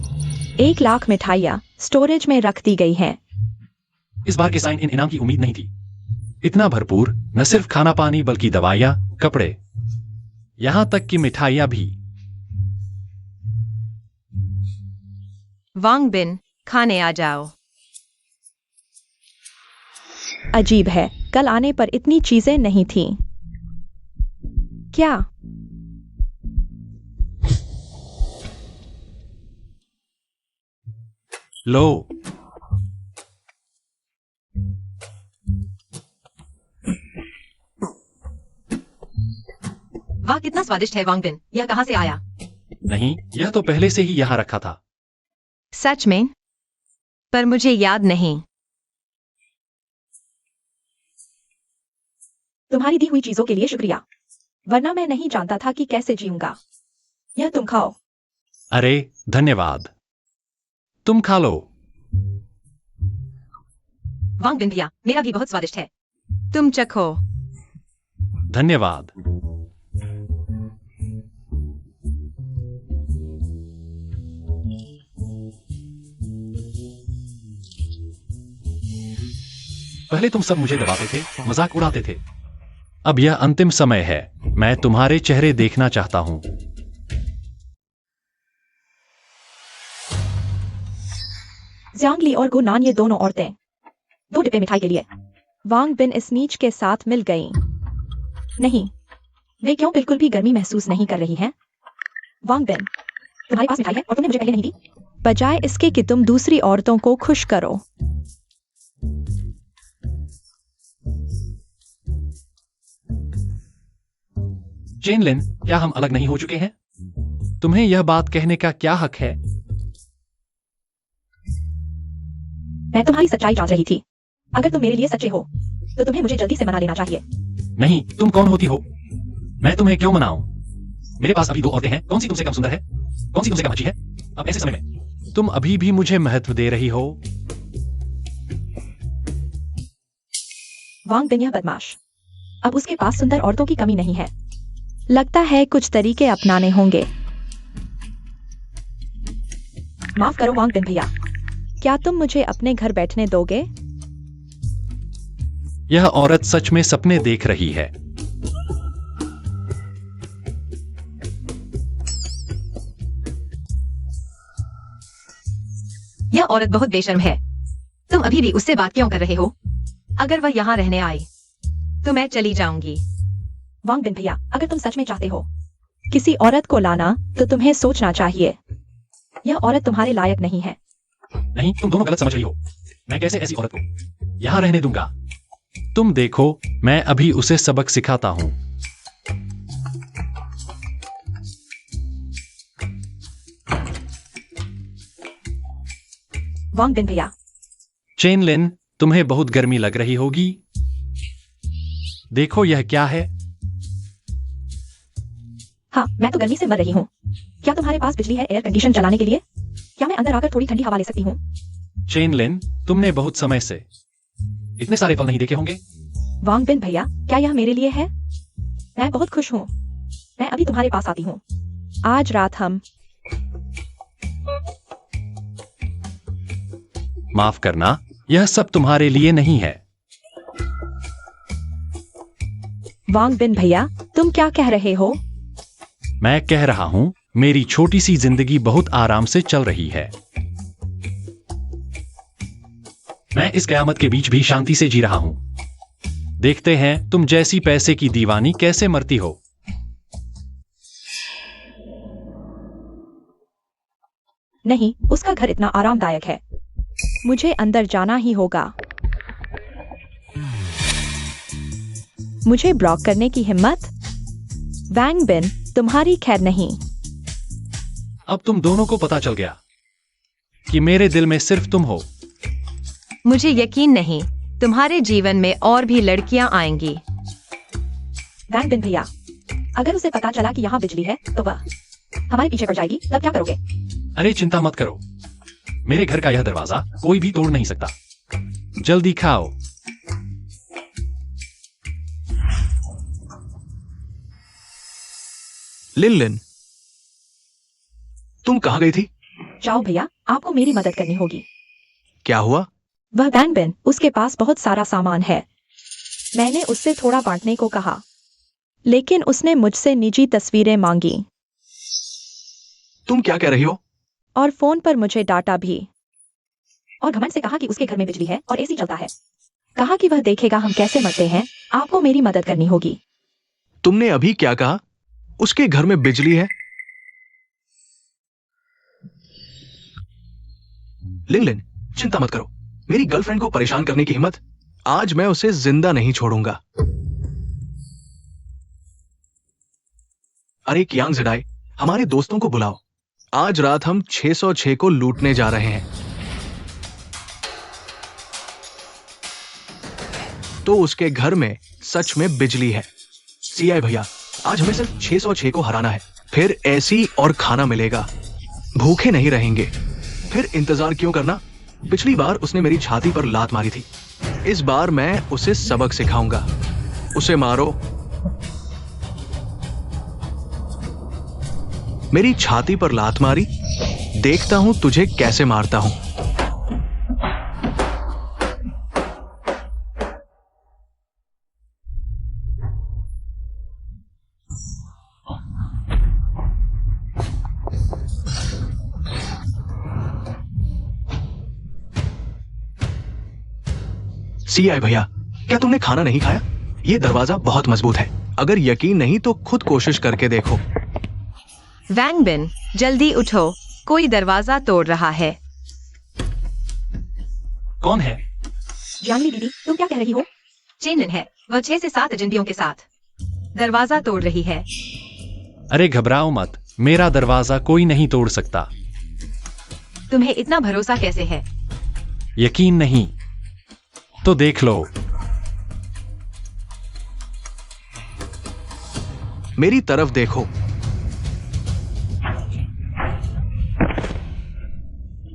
1 लाख मिठाइयाँ स्टोरेज में रख दी गई हैं। इस बार के साइन इन इनाम की उम्मीद नहीं थी। इतना भरपूर, न सिर्फ खाना पानी बल्कि दवाइयाँ, कपड़े, यहां तक कि मिठाइयाँ भी। वांग बिन, खाने आ जाओ। अजीब है, कल आने पर इतनी चीजें नहीं थीं। क्या? लो, वाह, कितना स्वादिष्ट है वांग बिन। यह कहाँ से आया? नहीं, यह तो पहले से ही यहां रखा था। सच में? पर मुझे याद नहीं। तुम्हारी दी हुई चीजों के लिए शुक्रिया, वरना मैं नहीं जानता था कि कैसे जीऊंगा। यह तुम खाओ। अरे धन्यवाद, तुम खा लो। वांग बिन भैया, मेरा भी बहुत स्वादिष्ट है। तुम चखो। धन्यवाद। पहले तुम सब मुझे दबाते थे, मजाक उड़ाते थे। अब यह अंतिम समय है। मैं तुम्हारे चेहरे देखना चाहता हूं। जियांगली और गुनान, ये दोनों औरतें 2 डिब्बे मिठाई के लिए। वांग बिन इस नीच के साथ मिल गईं। नहीं, वे क्यों बिल्कुल भी गर्मी महसूस नहीं कर रही हैं? वांग बिन, तुम्हारे पास मिठाई है और तुमने मुझे पहले नहीं दी। बजाय इसके कि तुम दूसरी औरतों को खुश करो। जेन लिन, क्या हम अलग नहीं हो चुके हैं? तुम्हें यह बात कहने का क्या हक है? मैं तुम्हारी सच्चाई जांच रही थी। अगर तुम मेरे लिए सच्चे हो तो तुम्हें मुझे जल्दी से मना लेना चाहिए। नहीं, तुम कौन होती हो? मैं तुम्हें क्यों मनाऊं? मेरे पास अभी 2 औरतें हैं। कौन सी तुमसे कम सुंदर है? कौन सी तुमसे कम अच्छी है? अब ऐसे समय में तुम अभी भी मुझे महत्व दे रही हो? वांग बिन, यह बदमाश। अब उसके पास सुंदर औरतों की कमी नहीं है। लगता है कुछ तरीके अपनाने होंगे। माफ करो वांग बिन भैया, क्या तुम मुझे अपने घर बैठने दोगे? यह औरत सच में सपने देख रही है। यह औरत बहुत बेशर्म है। तुम अभी भी उससे बात क्यों कर रहे हो? अगर वह यहाँ रहने आए तो मैं चली जाऊंगी। वांग बिन भैया, अगर तुम सच में चाहते हो किसी औरत को लाना तो तुम्हें सोचना चाहिए। यह औरत तुम्हारे लायक नहीं है। नहीं, तुम दोनों गलत समझ रही हो। मैं कैसे ऐसी औरत को यहां रहने दूंगा? तुम देखो, मैं अभी उसे सबक सिखाता हूं। वांग बिन भैया, चेन लिन, तुम्हें बहुत गर्मी लग रही होगी। देखो यह क्या है? हाँ, मैं तो गर्मी से मर रही हूँ। क्या तुम्हारे पास बिजली है एयर कंडीशन चलाने के लिए? क्या मैं अंदर आकर थोड़ी ठंडी हवा ले सकती हूँ? चेन लिन, तुमने बहुत समय से इतने सारे फल नहीं देखे होंगे। वांग बिन भैया, क्या यह मेरे लिए है? मैं बहुत खुश हूँ। मैं अभी तुम्हारे पास आती हूँ। आज रात हम माफ करना, यह सब तुम्हारे लिए नहीं है। वांग बिन भैया, तुम क्या कह रहे हो? मैं कह रहा हूं, मेरी छोटी सी जिंदगी बहुत आराम से चल रही है। मैं इस कयामत के बीच भी शांति से जी रहा हूं। देखते हैं तुम जैसी पैसे की दीवानी कैसे मरती हो। नहीं, उसका घर इतना आरामदायक है। मुझे अंदर जाना ही होगा। मुझे ब्लॉक करने की हिम्मत? वांग बिन, तुम्हारी खैर नहीं। अब तुम दोनों को पता चल गया कि मेरे दिल में सिर्फ तुम हो। मुझे यकीन नहीं, तुम्हारे जीवन में और भी लड़कियां आएंगी। वांग बिन भैया, अगर उसे पता चला कि यहाँ बिजली है तो वह हमारे पीछे पड़ जाएगी, तब क्या करोगे? अरे चिंता मत करो, मेरे घर का यह दरवाजा कोई भी तोड़ नहीं सकता। जल्दी खाओ। लिन लिन, तुम कहां गई थी? जाओ भैया, आपको मेरी मदद करनी होगी। क्या हुआ? वह वांग बिन, उसके पास बहुत सारा सामान है। मैंने उससे थोड़ा बांटने को कहा, लेकिन उसने मुझसे निजी तस्वीरें मांगी तुम क्या कह रही हो? और फोन पर मुझे डांटा भी। और घमंड से कहा कि उसके घर में बिजली है और एसी चलता है। कहा कि वह देखेगा हम कैसे मरते हैं। आपको मेरी मदद करनी होगी। तुमने अभी क्या कहा? उसके घर में बिजली है? लिन लिन, चिंता मत करो। मेरी गर्लफ्रेंड को परेशान करने की हिम्मत? आज मैं उसे जिंदा नहीं छोड़ूंगा। अरे कियांग ज़ेडाई, हमारे दोस्तों को बुलाओ। आज रात हम 606 को लूटने जा रहे हैं। तो उसके घर में सच में बिजली है। सीआई भैया, आज हमें सिर्फ 606 को हराना है, फिर ऐसी और खाना मिलेगा। भूखे नहीं रहेंगे। फिर इंतजार क्यों करना? पिछली बार उसने मेरी छाती पर लात मारी थी। इस बार मैं उसे सबक सिखाऊंगा। उसे मारो। मेरी छाती पर लात मारी, देखता हूं तुझे कैसे मारता हूं। सीआई भैया, क्या तुमने खाना नहीं खाया? यह दरवाजा बहुत मजबूत है। अगर यकीन नहीं तो खुद कोशिश करके देखो। वांग बिन, जल्दी उठो, कोई दरवाजा तोड़ रहा है। कौन है? जानवी दीदी, तुम क्या कह रही हो? चेन लिन है, वह 6 से 7 एजेंटियों के साथ दरवाजा तोड़ रही है। अरे घबराओ मत, मेरा दरवाजा कोई नहीं तोड़ सकता। तुम्हें इतना भरोसा कैसे है? यकीन नहीं तो देख लो। मेरी तरफ देखो।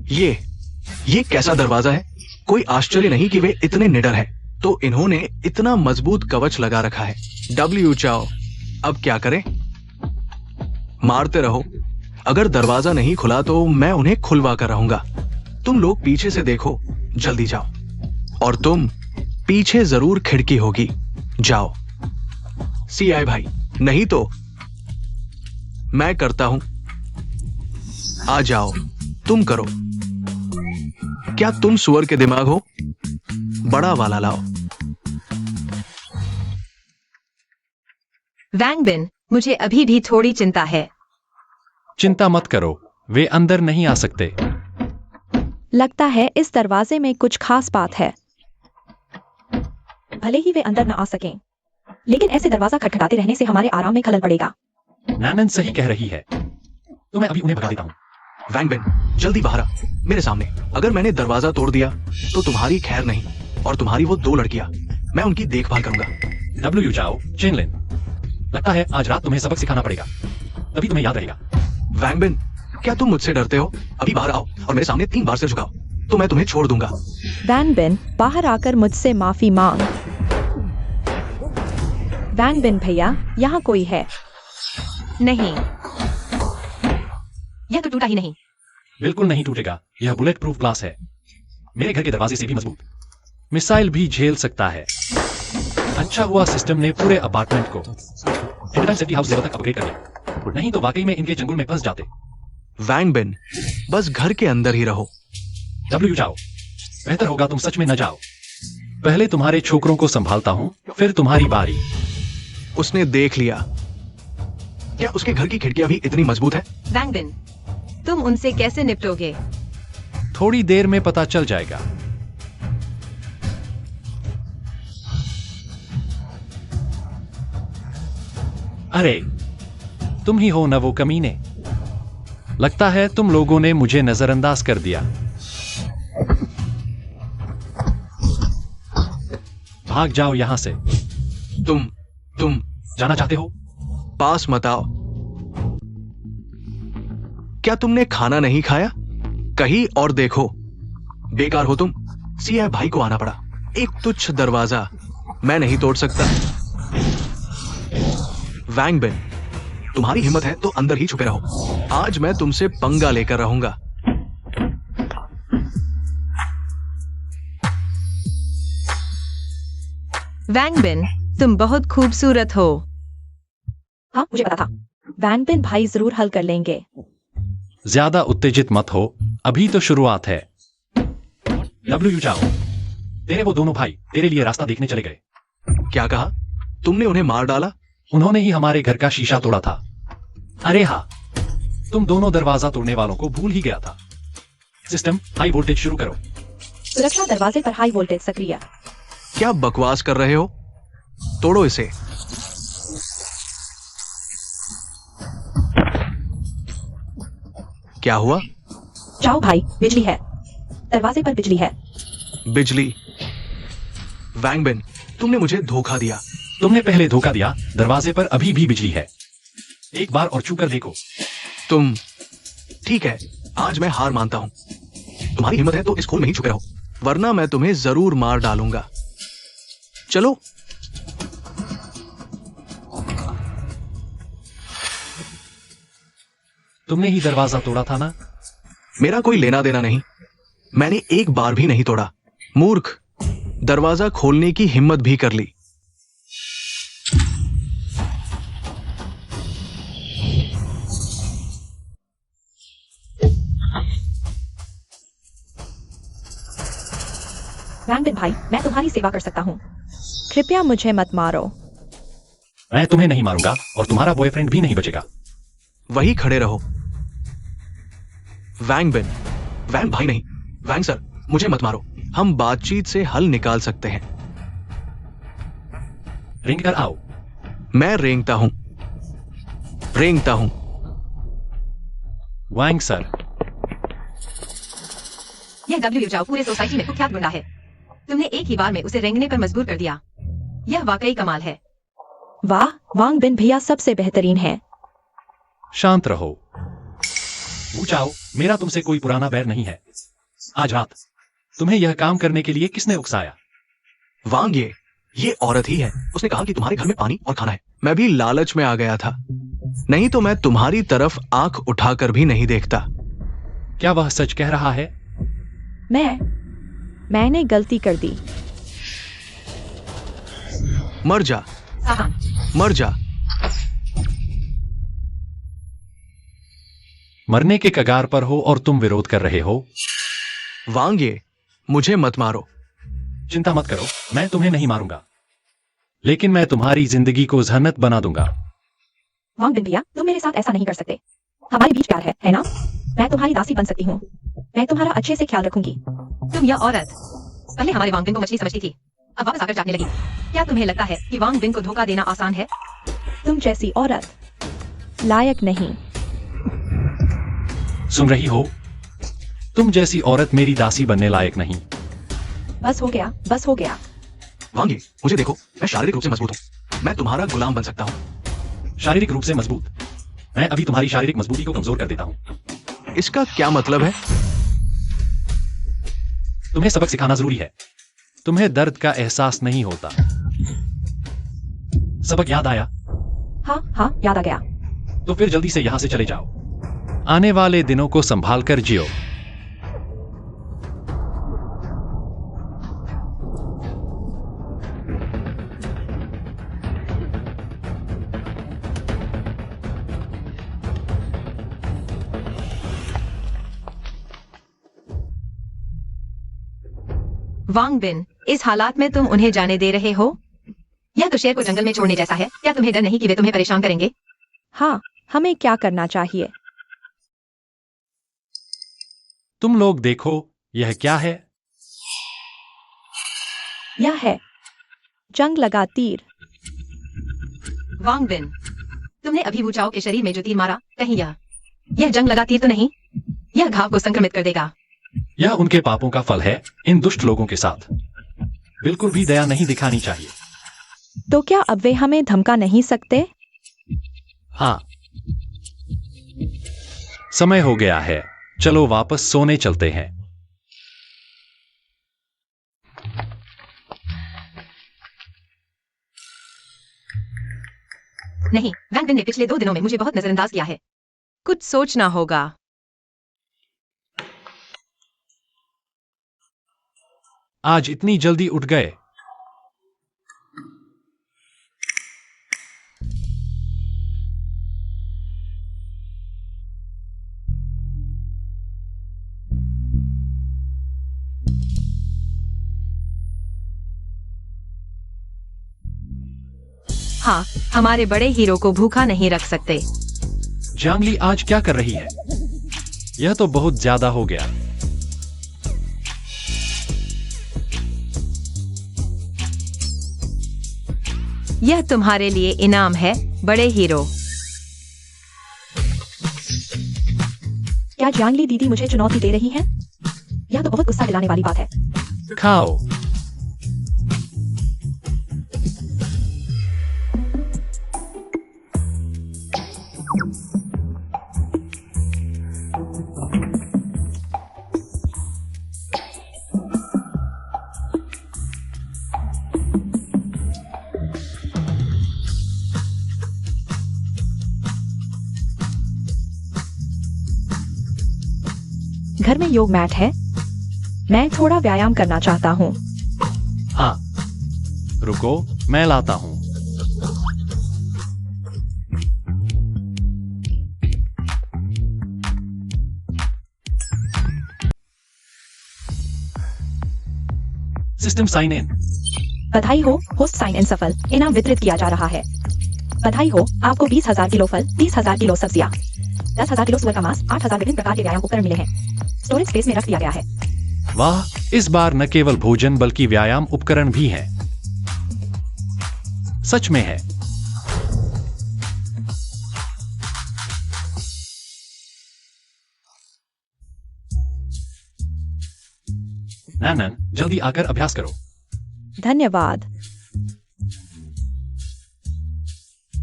ये कैसा दरवाजा है? कोई आश्चर्य नहीं कि वे इतने निडर हैं। तो इन्होंने इतना मजबूत कवच लगा रखा है। डब्ल्यू चाओ, अब क्या करें? मारते रहो। अगर दरवाजा नहीं खुला तो मैं उन्हें खुलवा कर रहूंगा। तुम लोग पीछे से देखो, जल्दी जाओ। और तुम पीछे जरूर खिड़की होगी, जाओ। सीआई भाई, नहीं तो मैं करता हूं। आ जाओ, तुम करो। क्या तुम सुअर के दिमाग हो? बड़ा वाला लाओ। वैंग बिन, मुझे अभी भी थोड़ी चिंता है। चिंता मत करो, वे अंदर नहीं आ सकते। लगता है इस दरवाजे में कुछ खास बात है। भले ही वे अंदर न आ सकें, लेकिन ऐसे दरवाजा खटखटाते रहने से हमारे आराम में खलल पड़ेगा। नैनन सही कह रही है, तो मैं अभी उन्हें भगा देता हूँ। वैंग बिन, जल्दी बाहर आ, मेरे सामने। अगर मैंने दरवाजा तोड़ दिया तो तुम्हारी खैर नहीं, और तुम्हारी वो 2 लड़कियां, मैं उनकी देखभाल करूंगा। डब्ल्यू चाओ चेनलिन, लगता है आज रात तुम्हें सबक सिखाना पड़ेगा, तभी तुम्हें याद रहेगा। वैंग बिन, क्या तुम मुझसे डरते हो? अभी बाहर आओ और मेरे सामने 3 बार सिर झुकाओ, तो मैं तुम्हें छोड़ दूंगा। वैंग बिन, बाहर आकर मुझसे माफी मांग। वैंग बिन भैया, यहाँ कोई है? नहीं, यह तो टूटा ही नहीं। बिल्कुल नहीं टूटेगा, यह बुलेट प्रूफ ग्लास है, मेरे घर के दरवाजे से भी मजबूत, मिसाइल भी झेल सकता है। अच्छा हुआ सिस्टम ने पूरे अपार्टमेंट को इंटरनल सिटी हाउस लेवल तक अपग्रेड कर दिया, नहीं तो वाकई में इनके जंगल में फंस जाते। वैंग बिन, बस घर के अंदर ही रहो। डब्ल्यू जाओ, बेहतर होगा तुम सच में न जाओ। पहले तुम्हारे छोकरों को संभालता हूँ, फिर तुम्हारी बारी। उसने देख लिया। क्या उसके घर की खिड़कियां भी इतनी मजबूत है? वैंग बिन, तुम उनसे कैसे निपटोगे? थोड़ी देर में पता चल जाएगा। अरे, तुम ही हो न वो कमीने। लगता है तुम लोगों ने मुझे नजरअंदाज कर दिया। भाग जाओ यहां से। तुम जाना चाहते हो? पास मत आओ। क्या तुमने खाना नहीं खाया? कहीं और देखो, बेकार हो तुम। सीआई भाई को आना पड़ा। एक तुच्छ दरवाजा मैं नहीं तोड़ सकता। वैंग बिन, तुम्हारी हिम्मत है तो अंदर ही छुपे रहो। आज मैं तुमसे पंगा लेकर रहूंगा। वैंग बिन, तुम बहुत खूबसूरत हो। हाँ, मुझे पता था। वैंग बिन भाई जरूर हल कर लेंगे। ज्यादा उत्तेजित मत हो, अभी तो शुरुआत है। डब्ल्यू जाओ, तेरे वो दोनों भाई तेरे लिए रास्ता देखने चले गए। क्या कहा? तुमने उन्हें मार डाला? उन्होंने ही हमारे घर का शीशा तोड़ा था। अरे हाँ, तुम दोनों दरवाजा तोड़ने वालों को भूल ही गया था। सिस्टम हाई वोल्टेज शुरू करो। सुरक्षा दरवाजे पर हाई वोल्टेज सक्रिय। क्या बकवास कर रहे हो? तोड़ो इसे। क्या हुआ? जाओ भाई, बिजली है। दरवाजे पर बिजली है। बिजली? वैंग बिन, तुमने मुझे धोखा दिया। तुमने पहले धोखा दिया, दरवाजे पर अभी भी बिजली है। एक बार और छू कर देखो। तुम ठीक है, आज मैं हार मानता हूं। तुम्हारी हिम्मत है तो इस खोल में ही छुपे रहो, वरना मैं तुम्हें जरूर मार डालूंगा। चलो। तुमने ही दरवाजा तोड़ा था ना? मेरा कोई लेना देना नहीं, मैंने एक बार भी नहीं तोड़ा। मूर्ख, दरवाजा खोलने की हिम्मत भी कर ली। वैंग बिन भाई, मैं तुम्हारी सेवा कर सकता हूँ। कृपया मुझे मत मारो। मैं तुम्हें नहीं मारूंगा और तुम्हारा बॉयफ्रेंड भी नहीं बचेगा। वही खड़े रहो। वैंग बिन, वैंग भाई नहीं, वैंग सर, मुझे मत मारो। हम बातचीत से हल निकाल सकते हैं। रेंग कर आओ। मैं रेंगता हूं, रेंगता हूं। वैंग सर, यह डब्ल्यू जाओ पूरे सोसाइटी में कुख्यात गुंडा है। तुमने एक ही बार में उसे रेंगने पर मजबूर कर दिया। यह वाकई कमाल है। वाह, वांग बिन भैया सबसे बेहतरीन है। शांत रहो। पूछाओ, मेरा तुमसे कोई पुराना बैर नहीं है। आज रात तुम्हें यह काम करने के लिए किसने उकसाया? वांग, ये औरत ही है। उसने कहा कि तुम्हारे घर में पानी और खाना है। मैं भी लालच में आ गया था। नहीं तो मैं तुम्हारी तरफ आंख उठाकर भी नहीं देखता। क्या वह सच कह रहा है? मैंने गलती कर दी। मर जा, साहन, मर जा। मरने के कगार पर हो और तुम विरोध कर रहे हो? वांगे, मुझे मत मारो। चिंता मत करो, मैं तुम्हें नहीं मारूंगा, लेकिन मैं तुम्हारी जिंदगी को जहन्नत बना दूंगा। वांग बिन भैया, तुम मेरे साथ ऐसा नहीं कर सकते। हमारे बीच प्यार है ना? मैं तुम्हारी दासी बन सकती हूँ। मैं तुम्हारा अच्छे से ख्याल रखूंगी। तुम यह औरत पहले हमारे वांग बिन को मछली समझती थी, अब वापस आकर जाने लगी। क्या तुम्हें लगता है कि वांग बिन को धोखा देना आसान है? तुम जैसी औरत लायक नहीं। सुन रही हो? तुम जैसी औरत मेरी दासी बनने लायक नहीं। बस हो गया, बस हो गया। वांगे, मुझे देखो, मैं शारीरिक रूप से मजबूत हूँ। मैं तुम्हारा गुलाम बन सकता हूँ। शारीरिक रूप से मजबूत? मैं अभी तुम्हारी शारीरिक मजबूती को कमजोर कर देता हूँ। इसका क्या मतलब है? तुम्हें सबक सिखाना जरूरी है। तुम्हें दर्द का एहसास नहीं होता। सबक याद आया? हाँ, याद आ गया। तो फिर जल्दी से यहां से चले जाओ। आने वाले दिनों को संभाल कर जियो। वांग बिन, इस हालात में तुम उन्हें जाने दे रहे हो? यह तो शेर को जंगल में छोड़ने जैसा है। क्या तुम्हें डर नहीं कि वे तुम्हें परेशान करेंगे? हाँ, हमें क्या करना चाहिए? तुम लोग देखो, यह क्या है? यह है जंग लगा तीर। वांग बिन, तुमने अभी वू चाओ के शरीर में जो तीर मारा, कहीं यह जंग लगा तीर तो नहीं? यह घाव को संक्रमित कर देगा। यह उनके पापों का फल है। इन दुष्ट लोगों के साथ बिल्कुल भी दया नहीं दिखानी चाहिए। तो क्या अब वे हमें धमका नहीं सकते? हाँ, समय हो गया है। चलो वापस सोने चलते हैं। नहीं, वैंग बिन ने पिछले 2 दिनों में मुझे बहुत नजरअंदाज किया है। कुछ सोचना होगा। आज इतनी जल्दी उठ गए? हाँ, हमारे बड़े हीरो को भूखा नहीं रख सकते। जांगली आज क्या कर रही है? यह तो बहुत ज्यादा हो गया। यह तुम्हारे लिए इनाम है, बड़े हीरो। क्या जानली दीदी मुझे चुनौती दे रही है? यह तो बहुत गुस्सा दिलाने वाली बात है। खाओ। घर में योग मैट है। मैं थोड़ा व्यायाम करना चाहता हूँ। हाँ, रुको, मैं लाता हूं। System sign in. बधाई हो, होस्ट साइन इन सफल। इनाम वितरित किया जा रहा है। बधाई हो, आपको 20,000 किलो फल, 30,000 किलो सब्जियां, 10,000 किलो सुअर का मांस, 8,000 विभिन्न प्रकार के व्यायाम उपकरण मिले हैं। स्टोरेज स्पेस में रख दिया गया है। वाह, इस बार न केवल भोजन बल्कि व्यायाम उपकरण भी हैं। सच में है। नैनन, जल्दी आकर अभ्यास करो। धन्यवाद।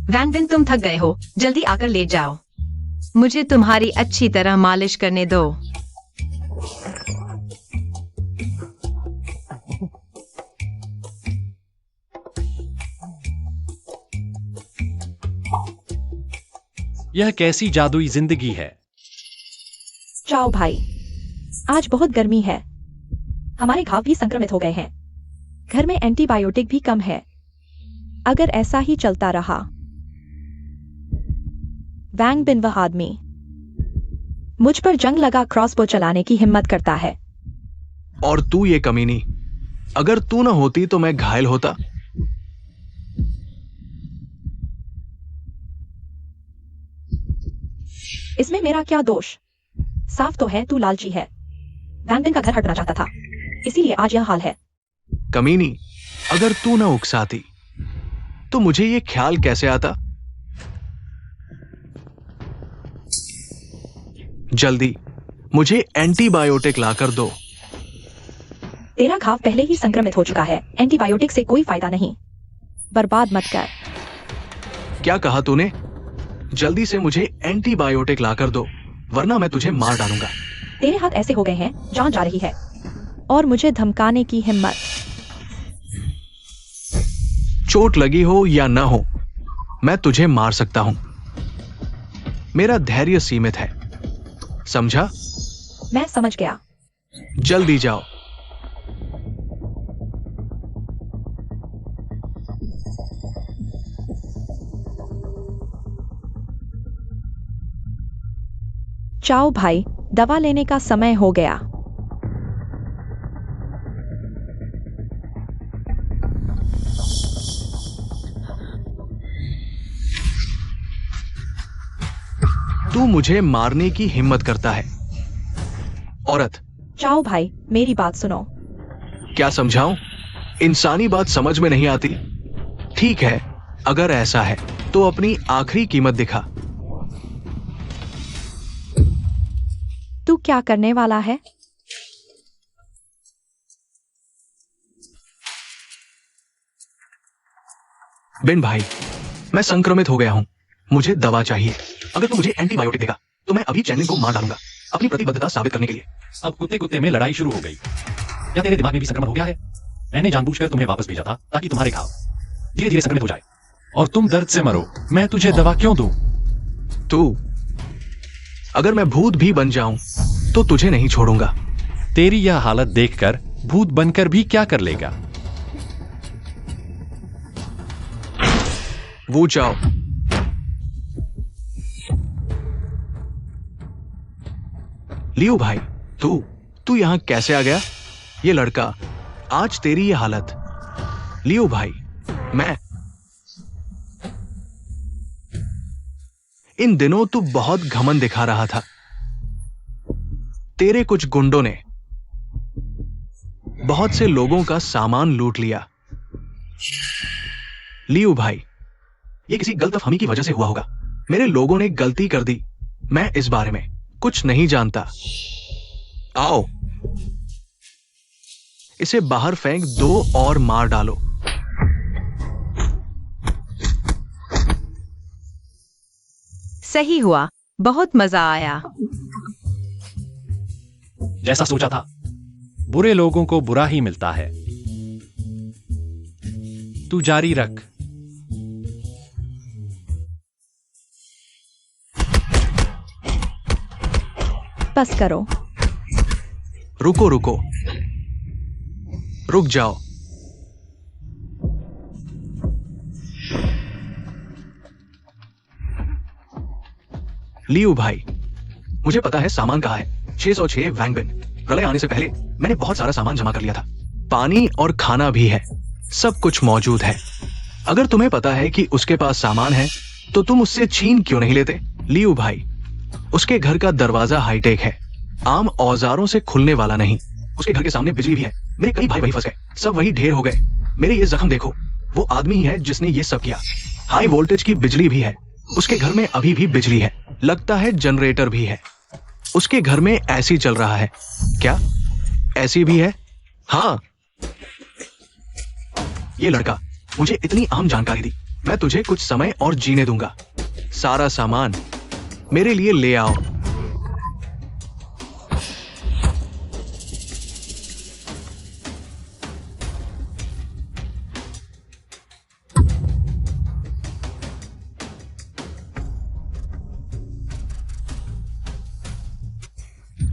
वैंग बिन, तुम थक गए हो, जल्दी आकर लेट जाओ। मुझे तुम्हारी अच्छी तरह मालिश करने दो। यह कैसी जादुई जिंदगी है। चाओ भाई, आज बहुत गर्मी है। हमारे घाव भी संक्रमित हो गए हैं। घर में एंटीबायोटिक भी कम है। अगर ऐसा ही चलता रहा, वैंग बिन वह आदमी मुझ पर जंग लगा क्रॉसबो चलाने की हिम्मत करता है। और तू ये कमीनी, अगर तू ना होती तो मैं घायल होता। इसमें मेरा क्या दोष? साफ तो है तू लालची है। वैंग बिन का घर हटना चाहता था, इसीलिए आज यह हाल है। कमीनी, अगर तू ना उकसाती तो मुझे ये ख्याल कैसे आता? जल्दी मुझे एंटीबायोटिक लाकर दो। तेरा घाव पहले ही संक्रमित हो चुका है। एंटीबायोटिक से कोई फायदा नहीं। बर्बाद मत कर। क्या कहा तूने? जल्दी से मुझे एंटीबायोटिक लाकर दो, वरना मैं तुझे मार डालूंगा। तेरे हाथ ऐसे हो गए हैं, जान जा रही है। और मुझे धमकाने की हिम्मत। चोट लगी हो या ना हो, मैं तुझे मार सकता हूं। मेरा धैर्य सीमित है, समझा? मैं समझ गया। जल्दी जाओ। चाओ भाई, दवा लेने का समय हो गया। तू मुझे मारने की हिम्मत करता है, औरत। चाओ भाई, मेरी बात सुनो। क्या समझाऊं? इंसानी बात समझ में नहीं आती। ठीक है, अगर ऐसा है तो अपनी आखिरी कीमत दिखा। तू क्या करने वाला है? बिन भाई, मैं संक्रमित हो गया हूं। मुझे दवा चाहिए। अगर तू मुझे एंटीबायोटिक देगा तो मैं अभी चैनलिंग को मार डालूंगा, अपनी प्रतिबद्धता साबित करने के लिए। अब कुत्ते कुत्ते में लड़ाई शुरू हो गई। क्या तेरे दिमाग में भी संक्रमण हो गया है? मैंने जानबूझकर तुम्हें वापस भेजा था ताकि तुम्हारे घाव धीरे धीरे संक्रमित हो जाए और तुम दर्द से मरो। मैं तुझे दवा क्यों दूं? तू, अगर मैं भूत भी बन जाऊं तो तुझे नहीं छोड़ूंगा। तेरी यह हालत देखकर भूत बनकर भी क्या कर लेगा? वो जाओ। लियो भाई, तू यहां कैसे आ गया? ये लड़का, आज तेरी ये हालत। लियो भाई, मैं इन दिनों तू बहुत घमंड दिखा रहा था। तेरे कुछ गुंडों ने बहुत से लोगों का सामान लूट लिया। लियो भाई, ये किसी गलतफहमी की वजह से हुआ होगा। मेरे लोगों ने गलती कर दी। मैं इस बारे में कुछ नहीं जानता। आओ, इसे बाहर फेंक दो और मार डालो। सही हुआ, बहुत मजा आया। जैसा सोचा था, बुरे लोगों को बुरा ही मिलता है। तू जारी रख। बस करो। रुको रुको, रुक जाओ। लियो भाई, मुझे पता है सामान कहाँ है। 606 वैंग बिन। प्रलय आने से पहले मैंने बहुत सारा सामान जमा कर लिया था। पानी और खाना भी है, सब कुछ मौजूद है। अगर तुम्हें पता है कि उसके पास सामान है तो तुम उससे छीन क्यों नहीं लेते? लियो भाई, उसके घर का दरवाजा हाईटेक है, आम औजारों से खुलने वाला नहीं। उसके घर के सामने बिजली भी है। मेरे कई भाई वही फंस गए, सब वही ढेर हो गए। मेरे ये जख्म देखो, वो आदमी ही है जिसने ये सब किया। हाई वोल्टेज की बिजली भी है। उसके घर में अभी भी बिजली है, लगता है जनरेटर भी है। उसके घर में एसी चल रहा है। क्या एसी भी है? हाँ। ये लड़का मुझे इतनी अहम जानकारी दी। मैं तुझे कुछ समय और जीने दूंगा। सारा सामान मेरे लिए ले आओ।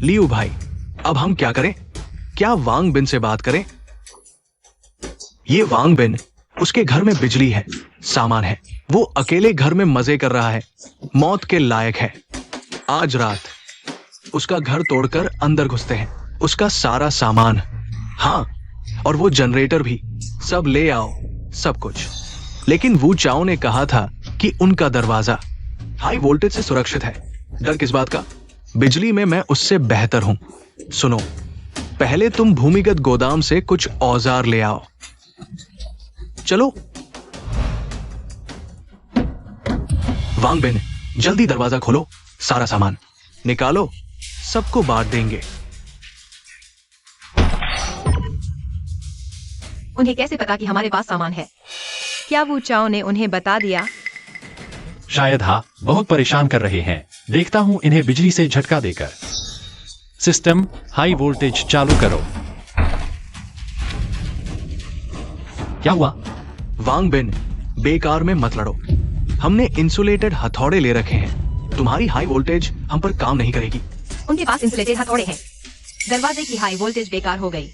लियू भाई, अब हम क्या करें? क्या वांग बिन से बात करें? ये वांग बिन, उसके घर में बिजली है, सामान है, वो अकेले घर में मजे कर रहा है, मौत के लायक है। आज रात उसका घर तोड़कर अंदर घुसते हैं, उसका सारा सामान, हाँ, और वो जनरेटर भी, सब ले आओ, सब कुछ। लेकिन वू चाओ ने कहा था कि उनका दरवाजा हाई वोल्टेज से सुरक्षित है। डर किस बात का? बिजली में मैं उससे बेहतर हूं। सुनो, पहले तुम भूमिगत गोदाम से कुछ औजार ले आओ। चलो। वांग बिन, जल्दी दरवाजा खोलो, सारा सामान निकालो, सबको बांट देंगे। उन्हें कैसे पता कि हमारे पास सामान है? क्या वू चाओ ने उन्हें बता दिया? शायद हाँ, बहुत परेशान कर रहे हैं। देखता हूं इन्हें बिजली से झटका देकर। सिस्टम हाई वोल्टेज चालू करो। क्या हुआ? वांग बिन, बेकार में मत लड़ो। हमने इंसुलेटेड हथौड़े ले रखे हैं, तुम्हारी हाई वोल्टेज हम पर काम नहीं करेगी। उनके पास इंसुलेटेड हथौड़े हैं। दरवाजे की हाई वोल्टेज बेकार हो गई।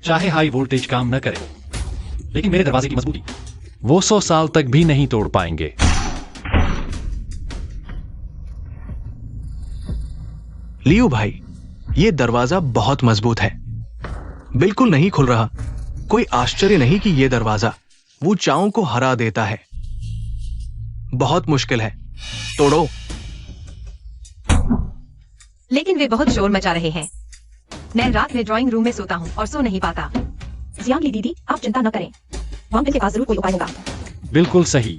चाहे हाई वोल्टेज काम न करे, लेकिन मेरे दरवाजे की मजबूती वो 100 साल तक भी नहीं तोड़ पाएंगे। लियू भाई, ये दरवाजा बहुत मजबूत है, बिल्कुल नहीं खुल रहा। कोई आश्चर्य नहीं कि ये दरवाजा वो चाओ को हरा देता है। बहुत मुश्किल है, तोड़ो। लेकिन वे बहुत शोर मचा रहे हैं। मैं रात में ड्राइंग रूम में सोता हूँ और सो नहीं पाता। जियांगली दीदी, आप चिंता न करें, वांग बिन के पास जरूर कोई उपाय होगा। बिल्कुल सही।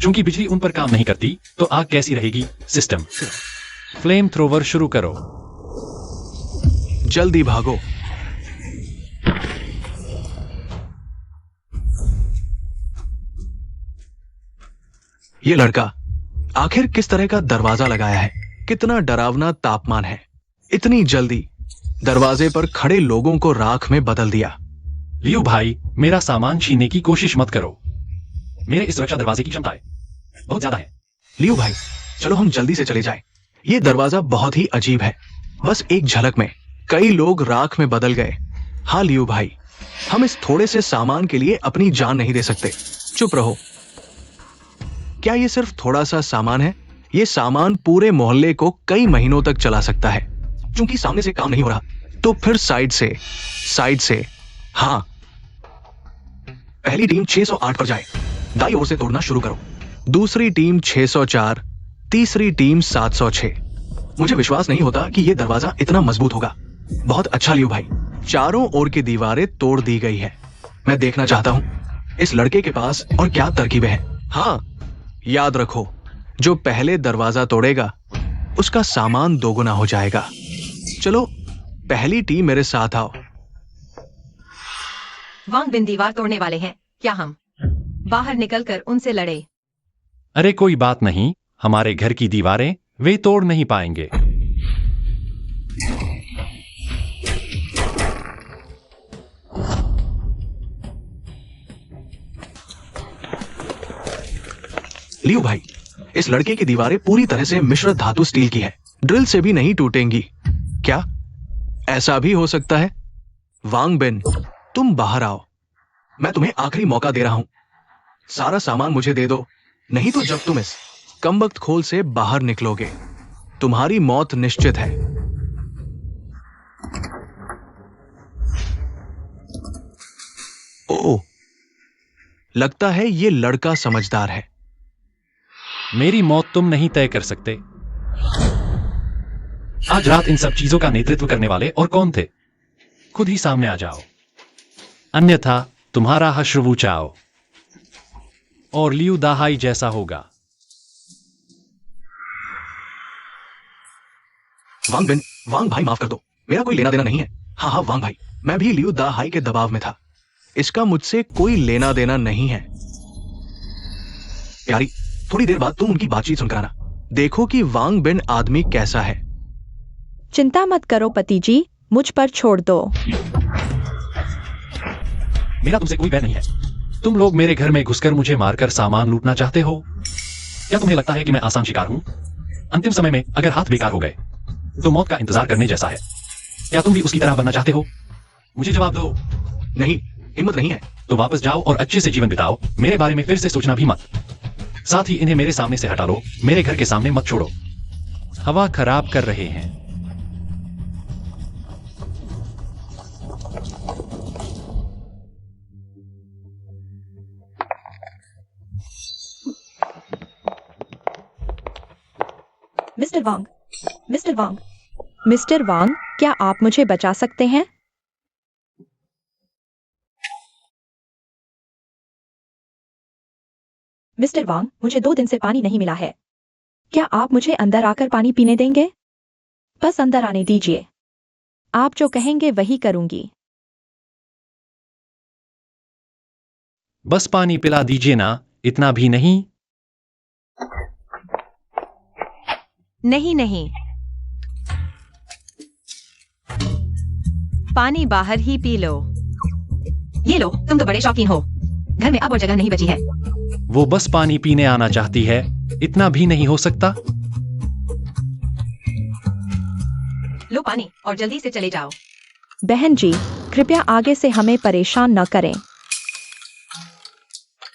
चूंकि बिजली उन पर काम नहीं करती, तो आग कैसी रहेगी? सिस्टम फ्लेम थ्रोवर शुरू करो। जल्दी भागो। ये लड़का आखिर किस तरह का दरवाजा लगाया है? कितना डरावना तापमान है। इतनी जल्दी दरवाजे पर खड़े लोगों को राख में बदल दिया। लियू भाई, मेरा सामान छीनने की कोशिश मत करो। मेरे इस सुरक्षा दरवाजे की क्षमताएं बहुत ज्यादा है। लियू भाई, चलो हम जल्दी से चले जाएं। ये दरवाजा बहुत ही अजीब है। बस एक झलक में कई लोग राख में बदल गए। हाँ लियू भाई, हम इस थोड़े से सामान के लिए अपनी जान नहीं दे सकते। चुप रहो। क्या ये सिर्फ थोड़ा सा सामान है? ये सामान पूरे मोहल्ले को कई महीनों तक चला सकता है। क्योंकि सामने से काम नहीं हो रहा, तो फिर साइड से। हाँ, पहली टीम 608 पर जाए, दाईं ओर से तोड़ना शुरू करो। दूसरी टीम 604, तीसरी टीम 706। मुझे विश्वास नहीं होता कि यह दरवाजा इतना मजबूत होगा। बहुत अच्छा लियू भाई, चारों ओर की दीवारें तोड़ दी गई है। मैं देखना चाहता हूं इस लड़के के पास और क्या तरकीबें हैं। हाँ, याद रखो, जो पहले दरवाजा तोड़ेगा उसका सामान दोगुना हो जाएगा। चलो, पहली टीम मेरे साथ आओ। वांग बिन दीवार तोड़ने वाले हैं। क्या हम बाहर निकलकर उनसे लड़े? अरे कोई बात नहीं, हमारे घर की दीवारें वे तोड़ नहीं पाएंगे। लियू भाई, इस लड़के की दीवारें पूरी तरह से मिश्र धातु स्टील की है, ड्रिल से भी नहीं टूटेंगी। क्या ऐसा भी हो सकता है? वांग बिन, तुम बाहर आओ। मैं तुम्हें आखिरी मौका दे रहा हूं। सारा सामान मुझे दे दो, नहीं तो जब तुम इस कमबख्त खोल से बाहर निकलोगे, तुम्हारी मौत निश्चित है। ओह, लगता है ये लड़का समझदार है। मेरी मौत तुम नहीं तय कर सकते। आज रात इन सब चीजों का नेतृत्व करने वाले और कौन थे? खुद ही सामने आ जाओ, अन्यथा तुम्हारा हश्र वू चाओ और लियू दाहाई जैसा होगा। वांग बिन, वांग भाई माफ कर दो, मेरा कोई लेना देना नहीं है। हाँ वांग भाई, मैं भी लियू दाहाई के दबाव में था। इसका मुझसे कोई लेना देना नहीं है। प्यारी, थोड़ी देर बाद तुम उनकी बातचीत सुनकर आना। देखो कि वांग बिन आदमी कैसा है। चिंता मत करो पति जी, मुझ पर छोड़ दो। मेरा तुमसे कोई बैर नहीं है। तुम लोग मेरे घर में घुसकर मुझे मारकर सामान लूटना चाहते हो। क्या तुम्हें लगता है कि मैं आसान शिकार हूं? अंतिम समय में अगर हाथ बेकार हो गए तो मौत का इंतजार करने जैसा है। क्या तुम भी उसकी तरह बनना चाहते हो? मुझे जवाब दो। नहीं, हिम्मत नहीं है। तो वापस जाओ और अच्छे से जीवन बिताओ। मेरे बारे में फिर से सोचना भी मत। साथ ही इन्हें मेरे सामने से हटा लो। मेरे घर के सामने मत छोड़ो। हवा खराब कर रहे हैं। मिस्टर वांग, मिस्टर वांग, मिस्टर वांग, क्या आप मुझे बचा सकते हैं? मिस्टर वांग, मुझे 2 दिन से पानी नहीं मिला है। क्या आप मुझे अंदर आकर पानी पीने देंगे? बस अंदर आने दीजिए। आप जो कहेंगे वही करूंगी। बस पानी पिला दीजिए ना, इतना भी नहीं। नहीं नहीं, पानी बाहर ही पी लो। ये लो, तुम तो बड़े शौकीन हो। घर में अब और जगह नहीं बची है। वो बस पानी पीने आना चाहती है, इतना भी नहीं हो सकता? लो पानी और जल्दी से चले जाओ। बहन जी, कृपया आगे से हमें परेशान न करें।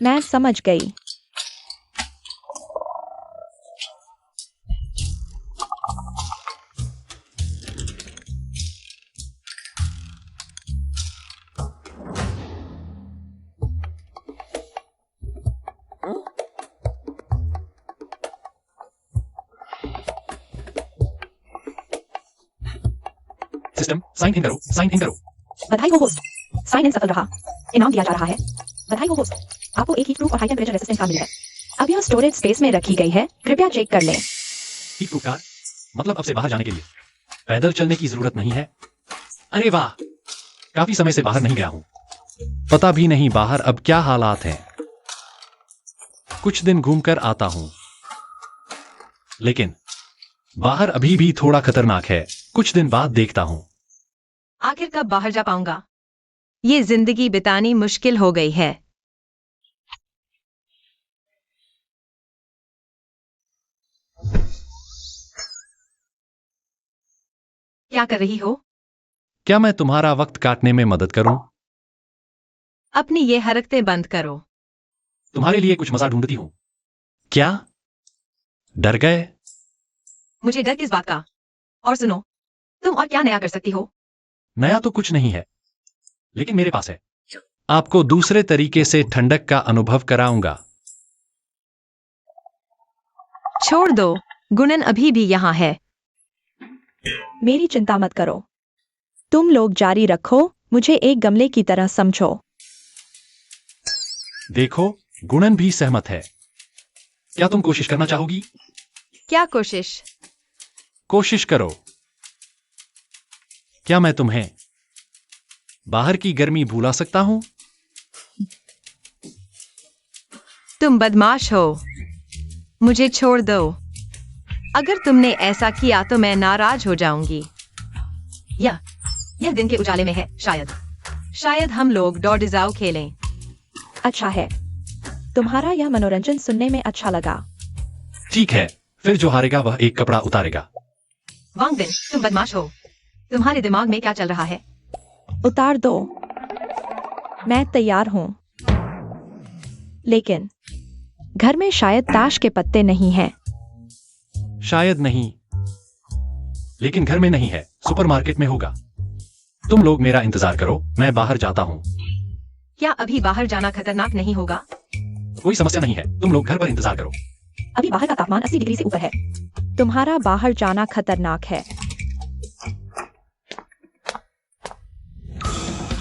मैं समझ गई। सिस्टम, साइन इन करो, साइन इन करो। बधाई हो होस्ट, साइन इन सफल रहा। इनाम दिया जा रहा है। बधाई हो होस्ट, आपको एक हीट प्रूफ और हाई टेम्परेचर रेजिस्टेंट कार मिली है। अब यह स्टोरेज स्पेस में रखी गई है, कृपया चेक कर लें। Heat proof car? मतलब अब से बाहर जाने के लिए पैदल चलने की जरूरत नहीं है। अरे वाह, काफी समय से बाहर नहीं गया हूं। पता भी नहीं बाहर अब क्या हालात हैं। कुछ दिन घूमकर आता हूं, लेकिन बाहर अभी भी थोड़ा खतरनाक है। कुछ दिन बाद देखता हूं। आखिर कब बाहर जा पाऊंगा? ये जिंदगी बितानी मुश्किल हो गई है। क्या कर रही हो? क्या मैं तुम्हारा वक्त काटने में मदद करूं? अपनी ये हरकतें बंद करो। तुम्हारे लिए कुछ मजा ढूंढती हूं। क्या डर गए? मुझे डर किस बात का? और सुनो, तुम और क्या नया कर सकती हो? नया तो कुछ नहीं है, लेकिन मेरे पास है। आपको दूसरे तरीके से ठंडक का अनुभव कराऊंगा। छोड़ दो, गुणन अभी भी यहाँ है। मेरी चिंता मत करो। तुम लोग जारी रखो, मुझे एक गमले की तरह समझो। देखो, गुणन भी सहमत है। क्या तुम कोशिश करना चाहोगी? क्या कोशिश? कोशिश करो। क्या मैं तुम्हें बाहर की गर्मी भुला सकता हूं? तुम बदमाश हो। मुझे छोड़ दो। अगर तुमने ऐसा किया तो मैं नाराज हो जाऊंगी। यह दिन के उजाले में है। शायद हम लोग डॉडिजाओ खेलें। अच्छा है। तुम्हारा यह मनोरंजन सुनने में अच्छा लगा। ठीक है, फिर जो हारेगा वह एक कपड़ा उतारेगा। वांगबिन, तुम बदमाश हो। तुम्हारे दिमाग में क्या चल रहा है? उतार दो। मैं तैयार हूं। लेकिन घर में शायद ताश के पत्ते नहीं हैं। शायद नहीं, लेकिन घर में नहीं है, सुपरमार्केट में होगा। तुम लोग मेरा इंतजार करो, मैं बाहर जाता हूं। क्या अभी बाहर जाना खतरनाक नहीं होगा? कोई समस्या नहीं है, तुम लोग घर पर इंतजार करो। अभी बाहर का तापमान 80 डिग्री से ऊपर है। तुम्हारा बाहर जाना खतरनाक है।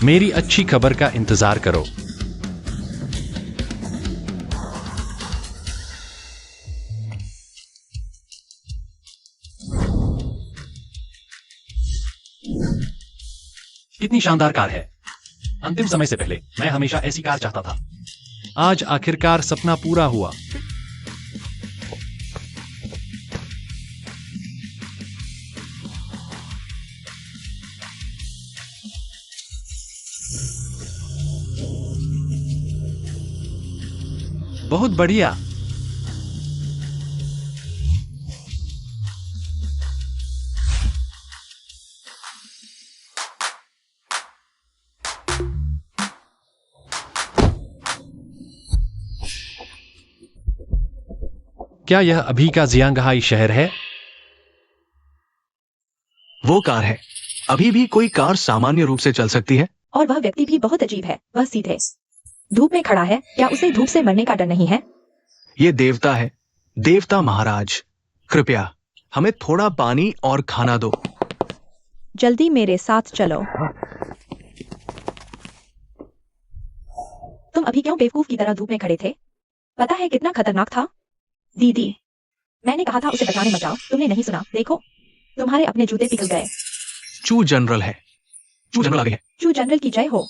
मेरी अच्छी खबर का इंतजार करो। कितनी शानदार कार है। अंतिम समय से पहले मैं हमेशा ऐसी कार चाहता था। आज आखिरकार सपना पूरा हुआ। बहुत बढ़िया। क्या यह अभी का जियांगहाई शहर है? वो कार है। अभी भी कोई कार सामान्य रूप से चल सकती है। और वह व्यक्ति भी बहुत अजीब है, वह सीधे धूप में खड़ा है। क्या उसे धूप से मरने का डर नहीं है? ये देवता है, देवता महाराज। कृपया हमें थोड़ा पानी और खाना दो। जल्दी मेरे साथ चलो। तुम अभी क्यों बेवकूफ की तरह धूप में खड़े थे? पता है कितना खतरनाक था? दीदी, मैंने कहा था उसे बचाने मत जाओ, तुमने नहीं सुना। देखो, तुम्हारे अपने जूते पिघल गए। चू जनरल है। चू जनरल आ गई है। चू जनरल की जय हो।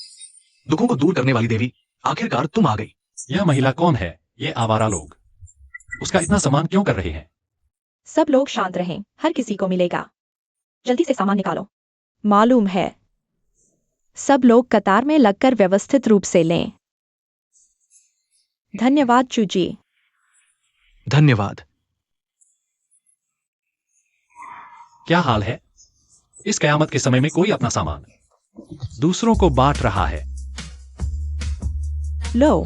दुखों को दूर करने वाली देवी, आखिरकार तुम आ गई। यह महिला कौन है? ये आवारा लोग उसका इतना सम्मान क्यों कर रहे हैं? सब लोग शांत रहें, हर किसी को मिलेगा। जल्दी से सामान निकालो। मालूम है। सब लोग कतार में लगकर व्यवस्थित रूप से लें। धन्यवाद चूजी। धन्यवाद। क्या हाल है? इस कयामत के समय में कोई अपना सामान दूसरों को बांट रहा है। लो।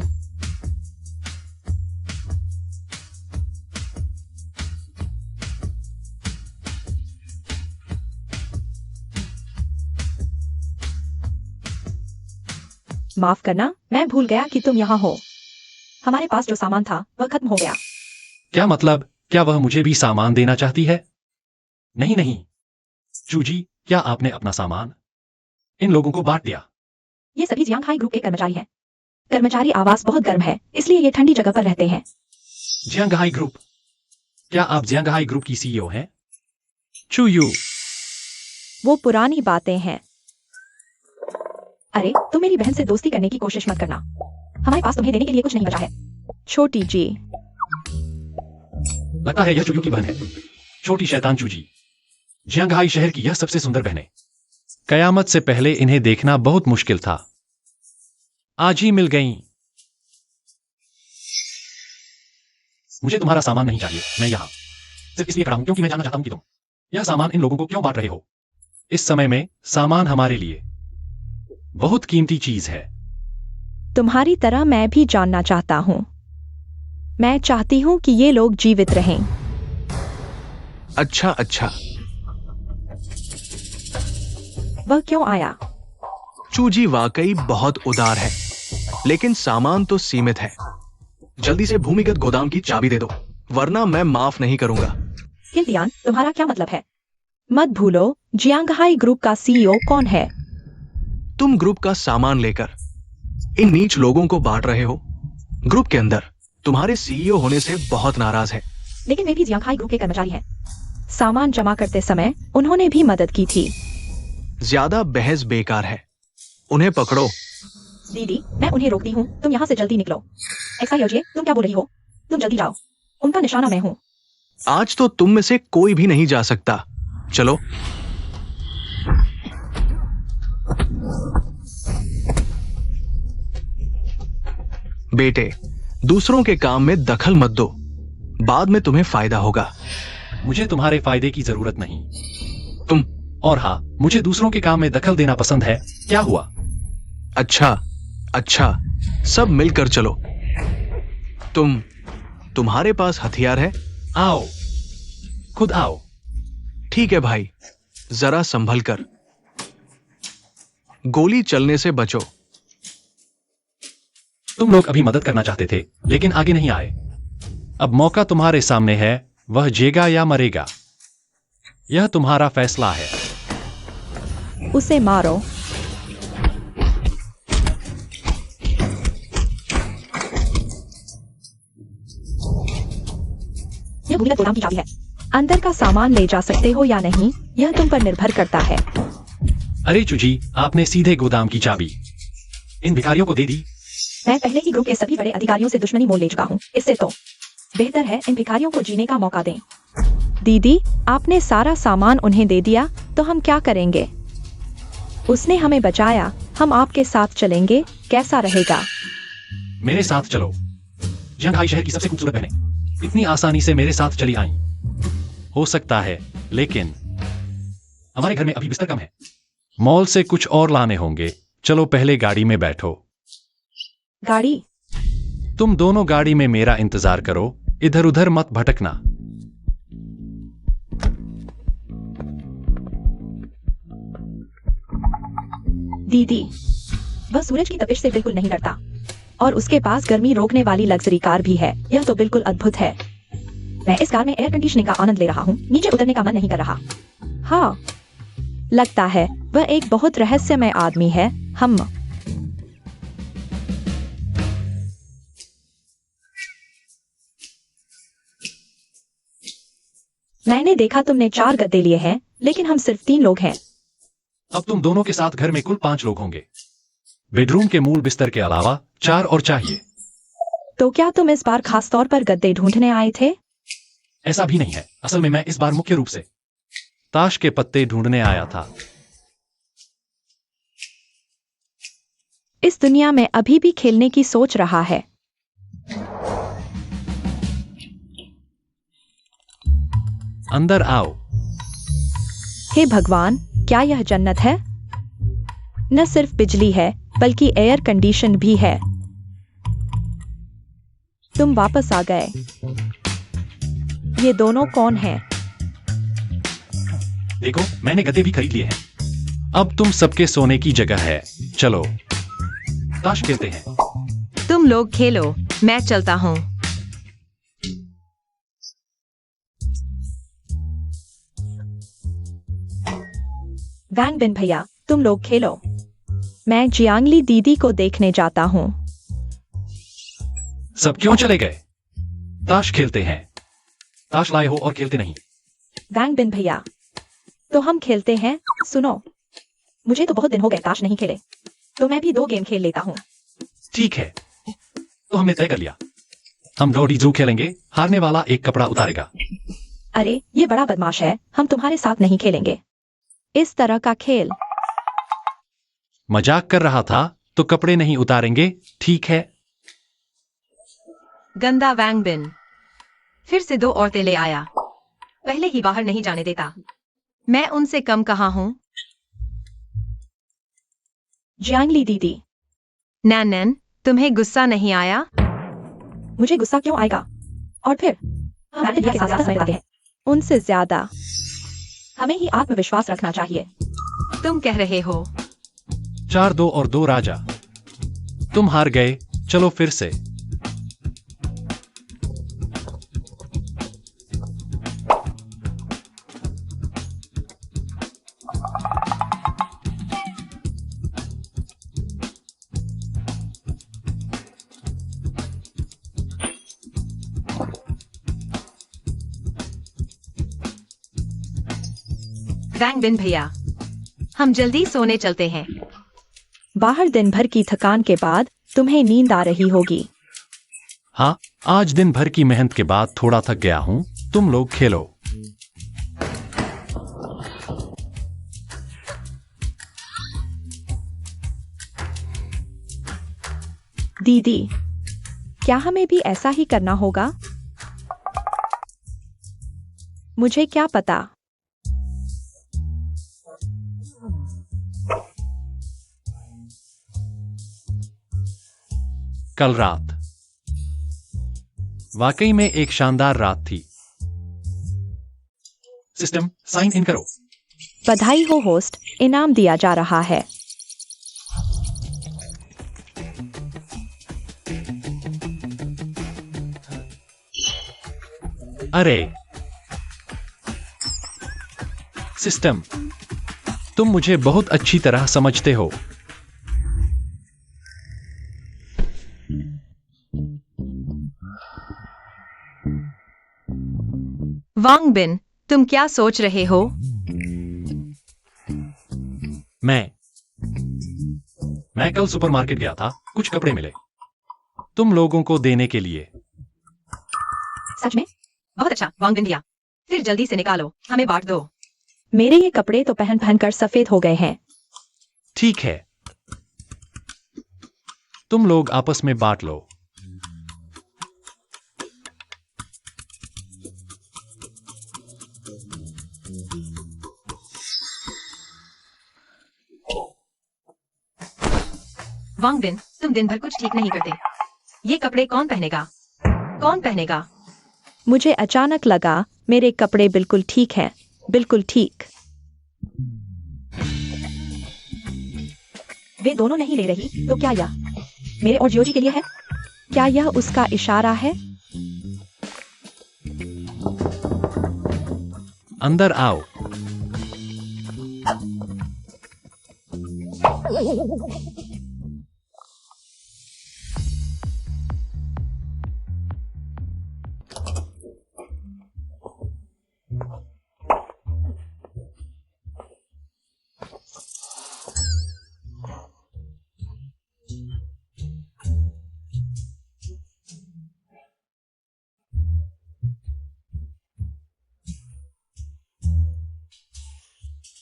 माफ करना, मैं भूल गया कि तुम यहाँ हो। हमारे पास जो सामान था वह खत्म हो गया। क्या मतलब? क्या वह मुझे भी सामान देना चाहती है? नहीं नहीं चूजी, क्या आपने अपना सामान इन लोगों को बांट दिया? ये सभी जियांगहाई ग्रुप के कर्मचारी हैं। कर्मचारी आवास बहुत गर्म है, इसलिए ये ठंडी जगह पर रहते हैं। जियांगहाई ग्रुप? क्या आप जियांगहाई ग्रुप की सीईओ हैं? चूयू, वो पुरानी बातें हैं। अरे, तुम मेरी बहन से दोस्ती करने की कोशिश मत करना। हमारे पास तुम्हें देने के लिए कुछ नहीं बचा है। छोटी जी। लगता है यह चूयू की बहन है। छोटी शैतान चूजी। जियांगहाई शहर की यह सबसे सुंदर बहनें। कयामत से पहले इन्हें देखना बहुत मुश्किल था, आज ही मिल गईं। मुझे तुम्हारा सामान नहीं चाहिए। मैं यहां सिर्फ इसलिए खड़ा हूं क्योंकि मैं जानना चाहता हूं कि तुम यह सामान इन लोगों को क्यों बांट रहे हो। इस समय में सामान हमारे लिए बहुत कीमती चीज है। तुम्हारी तरह मैं भी जानना चाहता हूँ। मैं चाहती हूँ कि ये लोग जीवित रहें। अच्छा अच्छा। वह क्यों आया? चूजी वाकई बहुत उदार है, लेकिन सामान तो सीमित है। जल्दी से भूमिगत गोदाम की चाबी दे दो, वरना मैं माफ नहीं करूंगा। किल्तियान, तुम्हारा क्या मतलब है? मत भूलो, जियांगहाई ग्रुप का सीईओ कौन है? तुम ग्रुप का सामान लेकर इन नीच लोगों को बांट रहे हो। ग्रुप के अंदर तुम्हारे सीईओ होने से बहुत नाराज है। लेकिन वे भी जियांगहाई ग्रुप के कर्मचारी हैं। सामान जमा करते समय उन्होंने भी मदद की थी। ज्यादा बहस बेकार है, उन्हें पकड़ो। दीदी, मैं उन्हें रोकती हूँ, तुम यहाँ से जल्दी निकलो। एक्सायोजिए, तुम क्या बोल रही हो? तुम जल्दी जाओ, उनका निशाना मैं हूँ। आज तो तुम में से कोई भी नहीं जा सकता। चलो। बेटे, दूसरों के काम में दखल मत दो, बाद में तुम्हें फायदा होगा। मुझे तुम्हारे फायदे की जरूरत नहीं। तुम और हाँ, मुझे दूसरों के काम में दखल देना पसंद है। क्या हुआ? अच्छा अच्छा, सब मिलकर चलो। तुम्हारे पास हथियार है? आओ, खुद आओ। ठीक है भाई, जरा संभल कर। गोली चलने से बचो। तुम लोग अभी मदद करना चाहते थे, लेकिन आगे नहीं आए। अब मौका तुम्हारे सामने है, वह जेगा या मरेगा। यह तुम्हारा फैसला है। उसे मारो। यह भूमिगत गोदाम की चाबी है। अंदर का सामान ले जा सकते हो या नहीं, यह तुम पर निर्भर करता है। अरे चूजी, आपने सीधे गोदाम की चाबी इन भिखारियों को दे दी। मैं पहले ही ग्रुप के सभी बड़े अधिकारियों से दुश्मनी मोल ले चुका हूँ। इससे तो बेहतर है इन भिखारियों को जीने का मौका दें। दीदी, आपने सारा सामान उन्हें दे दिया, तो हम क्या करेंगे? उसने हमें बचाया, हम आपके साथ चलेंगे, कैसा रहेगा? मेरे साथ चलो। जियांगहाई शहर की सबसे खूबसूरत बहनें इतनी आसानी से मेरे साथ चली आईं। हो सकता है, लेकिन हमारे घर में अभी बिस्तर कम है। मॉल से कुछ और लाने होंगे। चलो पहले गाड़ी में बैठो। गाड़ी? तुम दोनों गाड़ी में मेरा इंतजार करो, इधर उधर मत भटकना। दीदी, वह सूरज की तपिश से बिल्कुल नहीं डरता और उसके पास गर्मी रोकने वाली लग्जरी कार भी है। यह तो बिल्कुल अद्भुत है। मैं इस कार में एयर कंडीशनिंग का आनंद ले रहा हूँ। नीचे उतरने का मन नहीं कर रहा। हाँ, लगता है वह एक बहुत रहस्यमय आदमी है। हम मैंने देखा तुमने 4 गद्दे लिए हैं, लेकिन हम सिर्फ 3 लोग हैं। अब तुम दोनों के साथ घर में कुल 5 लोग होंगे। बेडरूम के मूल बिस्तर के अलावा 4 और चाहिए। तो क्या तुम इस बार खास तौर पर गद्दे ढूंढने आए थे? ऐसा भी नहीं है। असल में मैं इस बार मुख्य रूप से ताश के पत्ते ढूंढने आया था। इस दुनिया में अभी भी खेलने की सोच रहा है। अंदर आओ। हे भगवान, क्या यह जन्नत है? न सिर्फ बिजली है, बल्कि एयर कंडीशन भी है। तुम वापस आ गए। ये दोनों कौन हैं? देखो, मैंने गद्दे भी खरीद लिए हैं। अब तुम सबके सोने की जगह है। चलो ताश खेलते हैं। तुम लोग खेलो, मैं चलता हूँ। वैंग बिन भैया, तुम लोग खेलो। मैं जियांगली दीदी को देखने जाता हूँ। सब क्यों चले गए? ताश खेलते हैं। ताश लाए हो और खेलते नहीं। वैंग बिन भैया, तो हम खेलते हैं। सुनो, मुझे तो बहुत दिन हो गए ताश नहीं खेले, तो मैं भी 2 गेम खेल लेता हूँ। ठीक है, तो हमने तय कर लिया। हम डोडी जू खेलेंगे। हारने वाला एक कपड़ा उतारेगा। अरे, ये बड़ा बदमाश है। हम तुम्हारे साथ नहीं खेलेंगे इस तरह का खेल। मजाक कर रहा था, तो कपड़े नहीं उतारेंगे, ठीक है? गंदा वैंग बिन फिर से 2 औरतें ले आया। पहले ही बाहर नहीं जाने देता। मैं उनसे कम कहाँ हूँ? जियांगली दीदी, नैन, तुम्हें गुस्सा नहीं आया? मुझे गुस्सा क्यों आएगा? और फिर मैंने भैया के साथ ज्यादा समय बिताते हैं। उनसे ज्यादा। हमें ही आत्मविश्वास रखना चाहिए। तुम कह रहे हो? 4-2 और 2 राजा। तुम हार गए। चलो फिर से। वैंग बिन भैया, हम जल्दी सोने चलते हैं। बाहर दिन भर की थकान के बाद तुम्हें नींद आ रही होगी। हाँ, आज दिन भर की मेहनत के बाद थोड़ा थक गया हूँ। तुम लोग खेलो। दीदी, क्या हमें भी ऐसा ही करना होगा? मुझे क्या पता। कल रात वाकई में एक शानदार रात थी। सिस्टम, साइन इन करो। बधाई हो होस्ट, इनाम दिया जा रहा है। अरे सिस्टम, तुम मुझे बहुत अच्छी तरह समझते हो। वांग बिन, तुम क्या सोच रहे हो? मैं कल सुपरमार्केट गया था। कुछ कपड़े मिले तुम लोगों को देने के लिए। सच में? बहुत अच्छा वांग बिन भैया। फिर जल्दी से निकालो, हमें बांट दो। मेरे ये कपड़े तो पहन पहन कर सफेद हो गए हैं। ठीक है, तुम लोग आपस में बांट लो। वांग बिन, तुम दिन भर कुछ ठीक नहीं करते। ये कपड़े कौन पहनेगा? कौन पहनेगा? मुझे अचानक लगा मेरे कपड़े बिल्कुल ठीक हैं, बिल्कुल ठीक। वे दोनों नहीं ले रही, तो क्या यह मेरे और ज्योति के लिए है? क्या यह उसका इशारा है? अंदर आओ।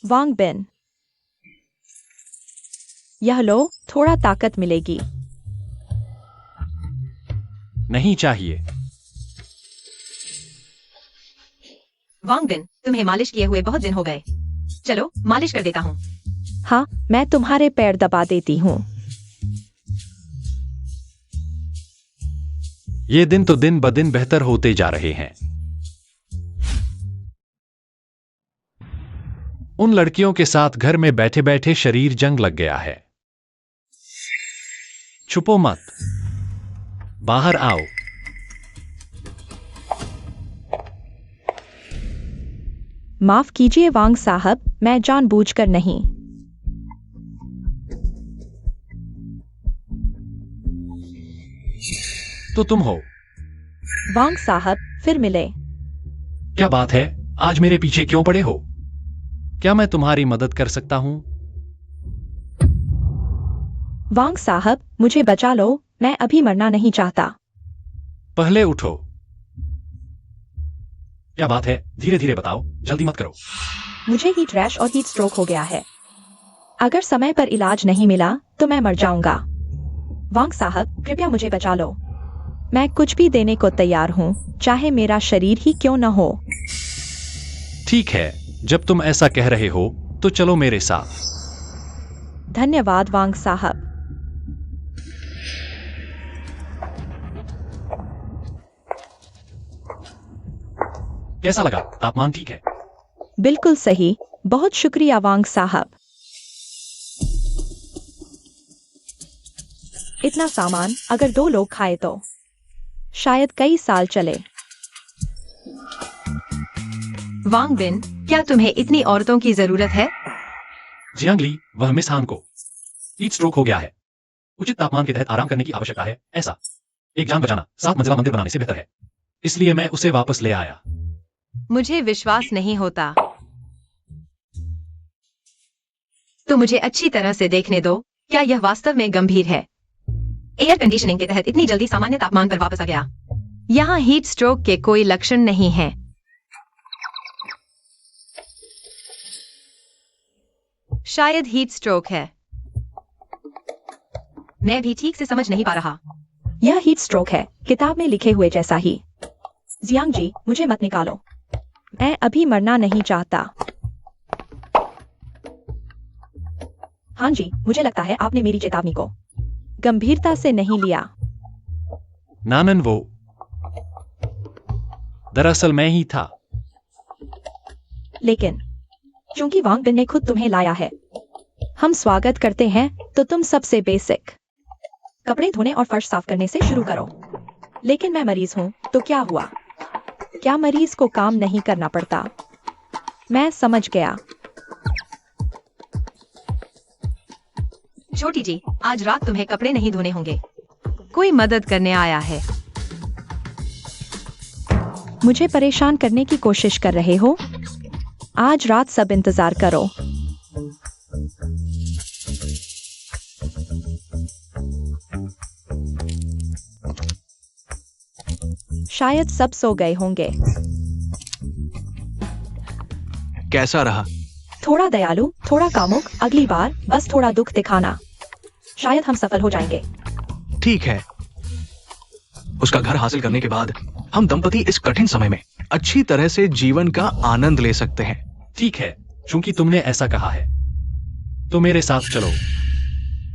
वांग बिन, यह लो, थोड़ा ताकत मिलेगी। नहीं चाहिए। वांग बिन, तुम्हें मालिश किए हुए बहुत दिन हो गए। चलो मालिश कर देता हूँ। हाँ, मैं तुम्हारे पैर दबा देती हूँ। ये दिन तो दिन ब दिन बेहतर होते जा रहे हैं। उन लड़कियों के साथ घर में बैठे बैठे शरीर जंग लग गया है। छुपो मत, बाहर आओ। माफ कीजिए वांग साहब, मैं जानबूझकर नहीं। तो तुम हो? वांग साहब, फिर मिले। क्या बात है, आज मेरे पीछे क्यों पड़े हो? क्या मैं तुम्हारी मदद कर सकता हूं? वांग साहब, मुझे बचा लो, मैं अभी मरना नहीं चाहता। पहले उठो। क्या बात है, धीरे धीरे बताओ, जल्दी मत करो। मुझे हीट रैश और हीट स्ट्रोक हो गया है। अगर समय पर इलाज नहीं मिला तो मैं मर जाऊंगा। वांग साहब, कृपया मुझे बचा लो। मैं कुछ भी देने को तैयार हूँ, चाहे मेरा शरीर ही क्यों न हो। ठीक है, जब तुम ऐसा कह रहे हो तो चलो मेरे साथ। धन्यवाद वांग साहब। कैसा लगा? तापमान ठीक है? बिल्कुल सही, बहुत शुक्रिया वांग साहब। इतना सामान अगर 2 लोग खाए तो शायद कई साल चले। वांग बिन, क्या तुम्हें इतनी औरतों की जरूरत है? जियांग ली, वह मिस हान को हीट स्ट्रोक हो गया है। उचित तापमान के तहत आराम करने की आवश्यकता है। ऐसा एक जान बचाना 7 मंजिला मंदिर बनाने से बेहतर है। इसलिए मैं उसे वापस ले आया। मुझे विश्वास नहीं होता। तो मुझे अच्छी तरह से देखने दो, क्या यह वास्तव में गंभीर है? एयर कंडीशनिंग के तहत इतनी जल्दी सामान्य तापमान पर वापस आ गया। यहाँ हीट स्ट्रोक के कोई लक्षण नहीं है। शायद हीट स्ट्रोक है। मैं भी ठीक से समझ नहीं पा रहा। यह हीट स्ट्रोक है, किताब में लिखे हुए जैसा ही। जियांग जी, मुझे मत निकालो, मैं अभी मरना नहीं चाहता। हाँ जी, मुझे लगता है आपने मेरी चेतावनी को गंभीरता से नहीं लिया। नानन, वो दरअसल मैं ही था। लेकिन चूंकि वांग बिन ने खुद तुम्हें लाया है, हम स्वागत करते हैं। तो तुम सबसे बेसिक कपड़े धोने और फर्श साफ करने से शुरू करो। लेकिन मैं मरीज हूं, तो क्या हुआ? क्या मरीज को काम नहीं करना पड़ता? मैं समझ गया। छोटी जी, आज रात तुम्हें कपड़े नहीं धोने होंगे। कोई मदद करने आया है। मुझे परेशान करने की कोशिश कर रहे हो? आज रात सब इंतजार करो। शायद सब सो गए होंगे। कैसा रहा? थोड़ा दयालु, थोड़ा कामुक, अगली बार बस थोड़ा दुख दिखाना। शायद हम सफल हो जाएंगे। ठीक है। उसका घर हासिल करने के बाद हम दंपति इस कठिन समय में अच्छी तरह से जीवन का आनंद ले सकते हैं। ठीक है, चूंकि तुमने ऐसा कहा है तो मेरे साथ चलो।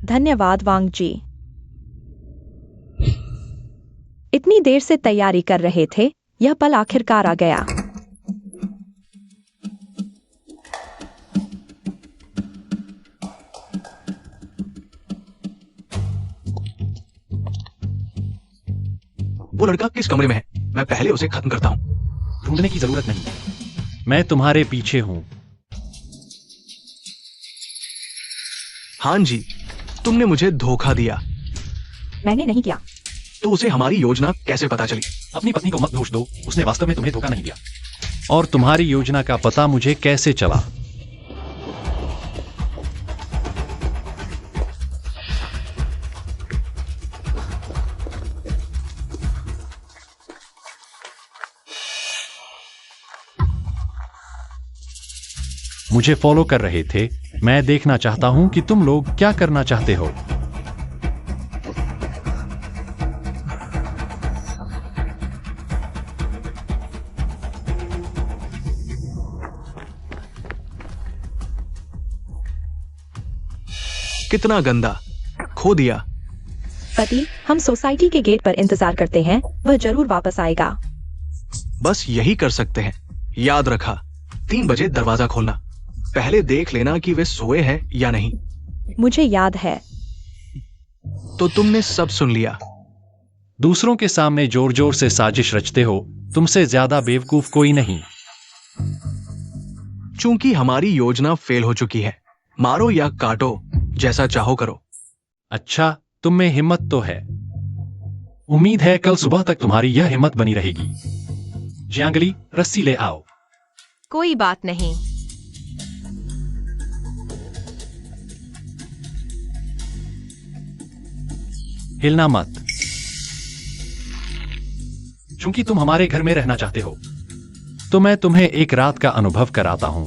धन्यवाद वांग जी। इतनी देर से तैयारी कर रहे थे, यह पल आखिरकार आ गया। वो लड़का किस कमरे में है? मैं पहले उसे खत्म करता हूँ। ढूंढने की जरूरत नहीं, मैं तुम्हारे पीछे हूं। हाँ जी, तुमने मुझे धोखा दिया। मैंने नहीं किया। तो उसे हमारी योजना कैसे पता चली? अपनी पत्नी को मत दोष दो, उसने वास्तव में तुम्हें धोखा नहीं दिया। और तुम्हारी योजना का पता मुझे कैसे चला? मुझे फॉलो कर रहे थे। मैं देखना चाहता हूं कि तुम लोग क्या करना चाहते हो। कितना गंदा, खो दिया। पति, हम सोसाइटी के गेट पर इंतजार करते हैं, वह जरूर वापस आएगा। बस यही कर सकते हैं। याद रखा, 3 बजे दरवाजा खोलना। पहले देख लेना कि वे सोए हैं या नहीं। मुझे याद है। तो तुमने सब सुन लिया। दूसरों के सामने जोर जोर से साजिश रचते हो। तुमसे ज्यादा बेवकूफ कोई नहीं। चूंकि हमारी योजना फेल हो चुकी है, मारो या काटो, जैसा चाहो करो। अच्छा, तुम में हिम्मत तो है। उम्मीद है कल सुबह तक तुम्हारी यह हिम्मत बनी रहेगी। जियांगली, रस्सी ले आओ। कोई बात नहीं। हिलना मत। चूंकि तुम हमारे घर में रहना चाहते हो, तो मैं तुम्हें एक रात का अनुभव कराता हूं।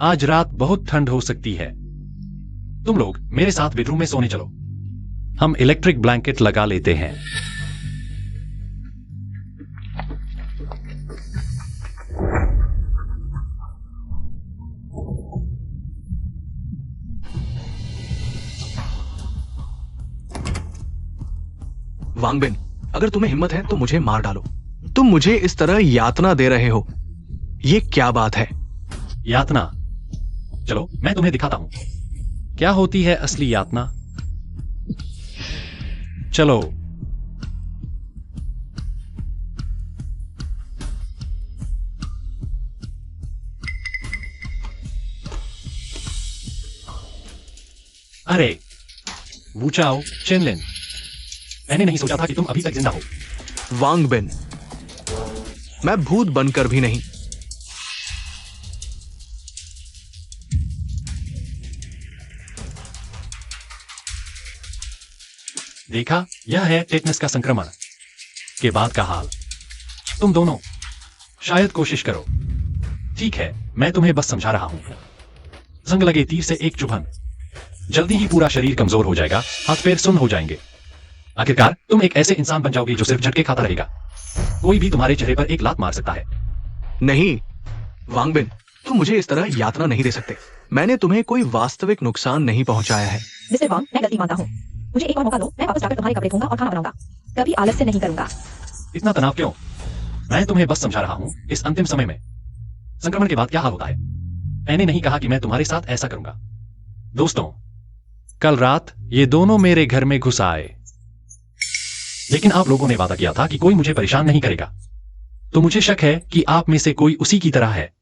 आज रात बहुत ठंड हो सकती है। तुम लोग मेरे साथ बेडरूम में सोने चलो। हम इलेक्ट्रिक ब्लैंकेट लगा लेते हैं। वांगबिन, अगर तुम्हें हिम्मत है तो मुझे मार डालो। तुम मुझे इस तरह यातना दे रहे हो, ये क्या बात है? यातना? चलो मैं तुम्हें दिखाता हूं क्या होती है असली यातना। चलो। अरे वू चाओ चेनलिन, मैंने नहीं सोचा था कि तुम अभी तक जिंदा हो। वांगबिन, मैं भूत बनकर भी नहीं। देखा, यह है टेटनस का संक्रमण के बाद का हाल। तुम दोनों शायद कोशिश करो। ठीक है, मैं तुम्हें बस समझा रहा हूं। जंग लगे तीर से एक चुभन, जल्दी ही पूरा शरीर कमजोर हो जाएगा, हाथ पैर सुन्न हो जाएंगे। आखिरकार तुम एक ऐसे इंसान बन जाओगे जो सिर्फ झटके खाता रहेगा। कोई भी तुम्हारे चेहरे पर एक लात मार सकता है। नहीं वांगबिन, तुम मुझे इस तरह यातना नहीं दे सकते। मैंने तुम्हें कोई वास्तविक नुकसान नहीं पहुंचाया है। मिस्टर वांग, मैं गलती मानता हूँ। मुझे एक और मौका दो, मैं वापस जाकर तुम्हारे कपड़े धोऊंगा और खाना बनाऊंगा। कभी आलस्य नहीं करूंगा। इतना तनाव क्यों? मैं तुम्हें बस समझा रहा हूं। इस अंतिम समय में संक्रमण के बाद क्या हाल होता है। मैंने नहीं कहा कि मैं तुम्हारे साथ ऐसा करूंगा। दोस्तों, कल रात ये दोनों मेरे घर में घुस आए, लेकिन आप लोगों ने वादा किया था कि कोई मुझे परेशान नहीं करेगा। तो मुझे शक है कि आप में से कोई उसी की तरह है।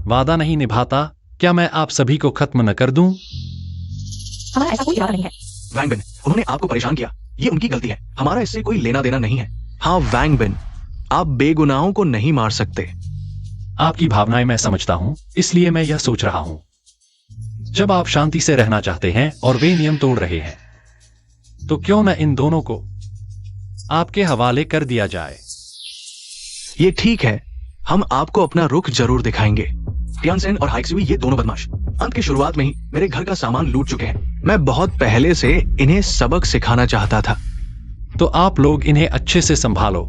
वादा नहीं निभाता, क्या मैं आप सभी को खत्म न कर दूं? हमारा ऐसा कोई इरादा नहीं है। वांगबिन, उन्होंने आपको परेशान किया, ये उनकी गलती है। हमारा इससे कोई लेना देना नहीं है। हाँ वांगबिन, आप बेगुनाहों को नहीं मार सकते। आपकी भावनाएं मैं समझता हूं, इसलिए मैं यह सोच रहा हूं, जब आप शांति से रहना चाहते हैं और वे नियम तोड़ रहे हैं, तो क्यों न इन दोनों को आपके हवाले कर दिया जाए। ये ठीक है, हम आपको अपना रुख जरूर दिखाएंगे। टियानसेन और हाइक्सवी, ये दोनों बदमाश अंत की शुरुआत में ही मेरे घर का सामान लूट चुके हैं। मैं बहुत पहले से इन्हें सबक सिखाना चाहता था। तो आप लोग इन्हें अच्छे से संभालो।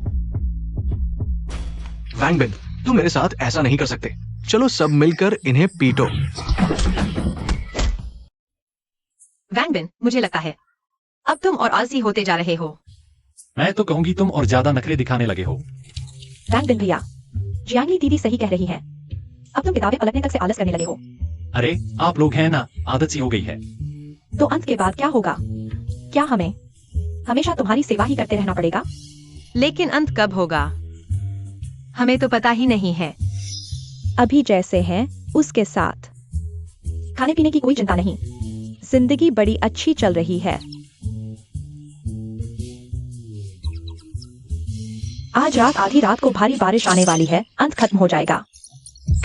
वांगबिन, तुम मेरे साथ ऐसा नहीं कर सकते। चलो सब मिलकर इन्हें पीटो। वैंगबिन, मुझे लगता है अब तुम और आलसी होते जा रहे हो। मैं तो कहूंगी तुम और ज्यादा नखरे दिखाने लगे हो। वैंग बिन भैया, जियांगली दीदी सही कह रही है। अब तुम किताबें पलटने तक से आलस करने लगे हो। अरे आप लोग हैं ना, आदत सी हो गई है। तो अंत के बाद क्या होगा? क्या हमें हमेशा तुम्हारी सेवा ही करते रहना पड़ेगा? लेकिन अंत कब होगा हमें तो पता ही नहीं है। अभी जैसे हैं उसके साथ खाने पीने की कोई चिंता नहीं। जिंदगी बड़ी अच्छी चल रही है। आज रात आधी रात को भारी बारिश आने वाली है। अंत खत्म हो जाएगा।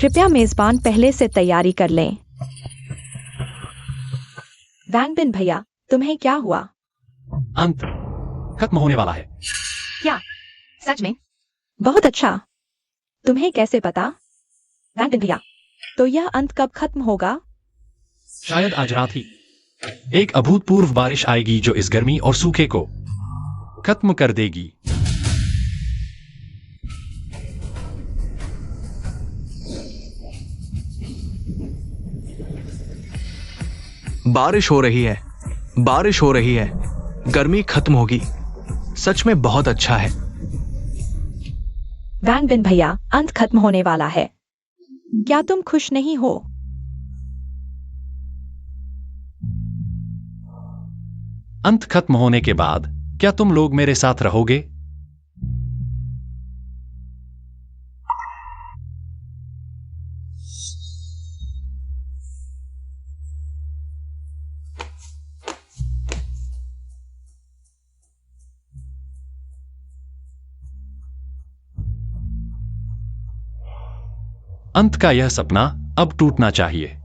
कृपया मेजबान पहले से तैयारी कर लें। वैंग बिन भैया, तुम्हें क्या हुआ? अंत खत्म होने वाला है। क्या सच में? बहुत अच्छा। तुम्हें कैसे पता? वैंग बिन भैया, तो यह अंत कब खत्म होगा? शायद आज रात ही एक अभूतपूर्व बारिश आएगी जो इस गर्मी और सूखे को खत्म कर देगी। बारिश हो रही है, बारिश हो रही है, गर्मी खत्म होगी। सच में बहुत अच्छा है। वैंग बिन भैया, अंत खत्म होने वाला है। क्या तुम खुश नहीं हो? अंत खत्म होने के बाद क्या तुम लोग मेरे साथ रहोगे? अंत का यह सपना अब टूटना चाहिए।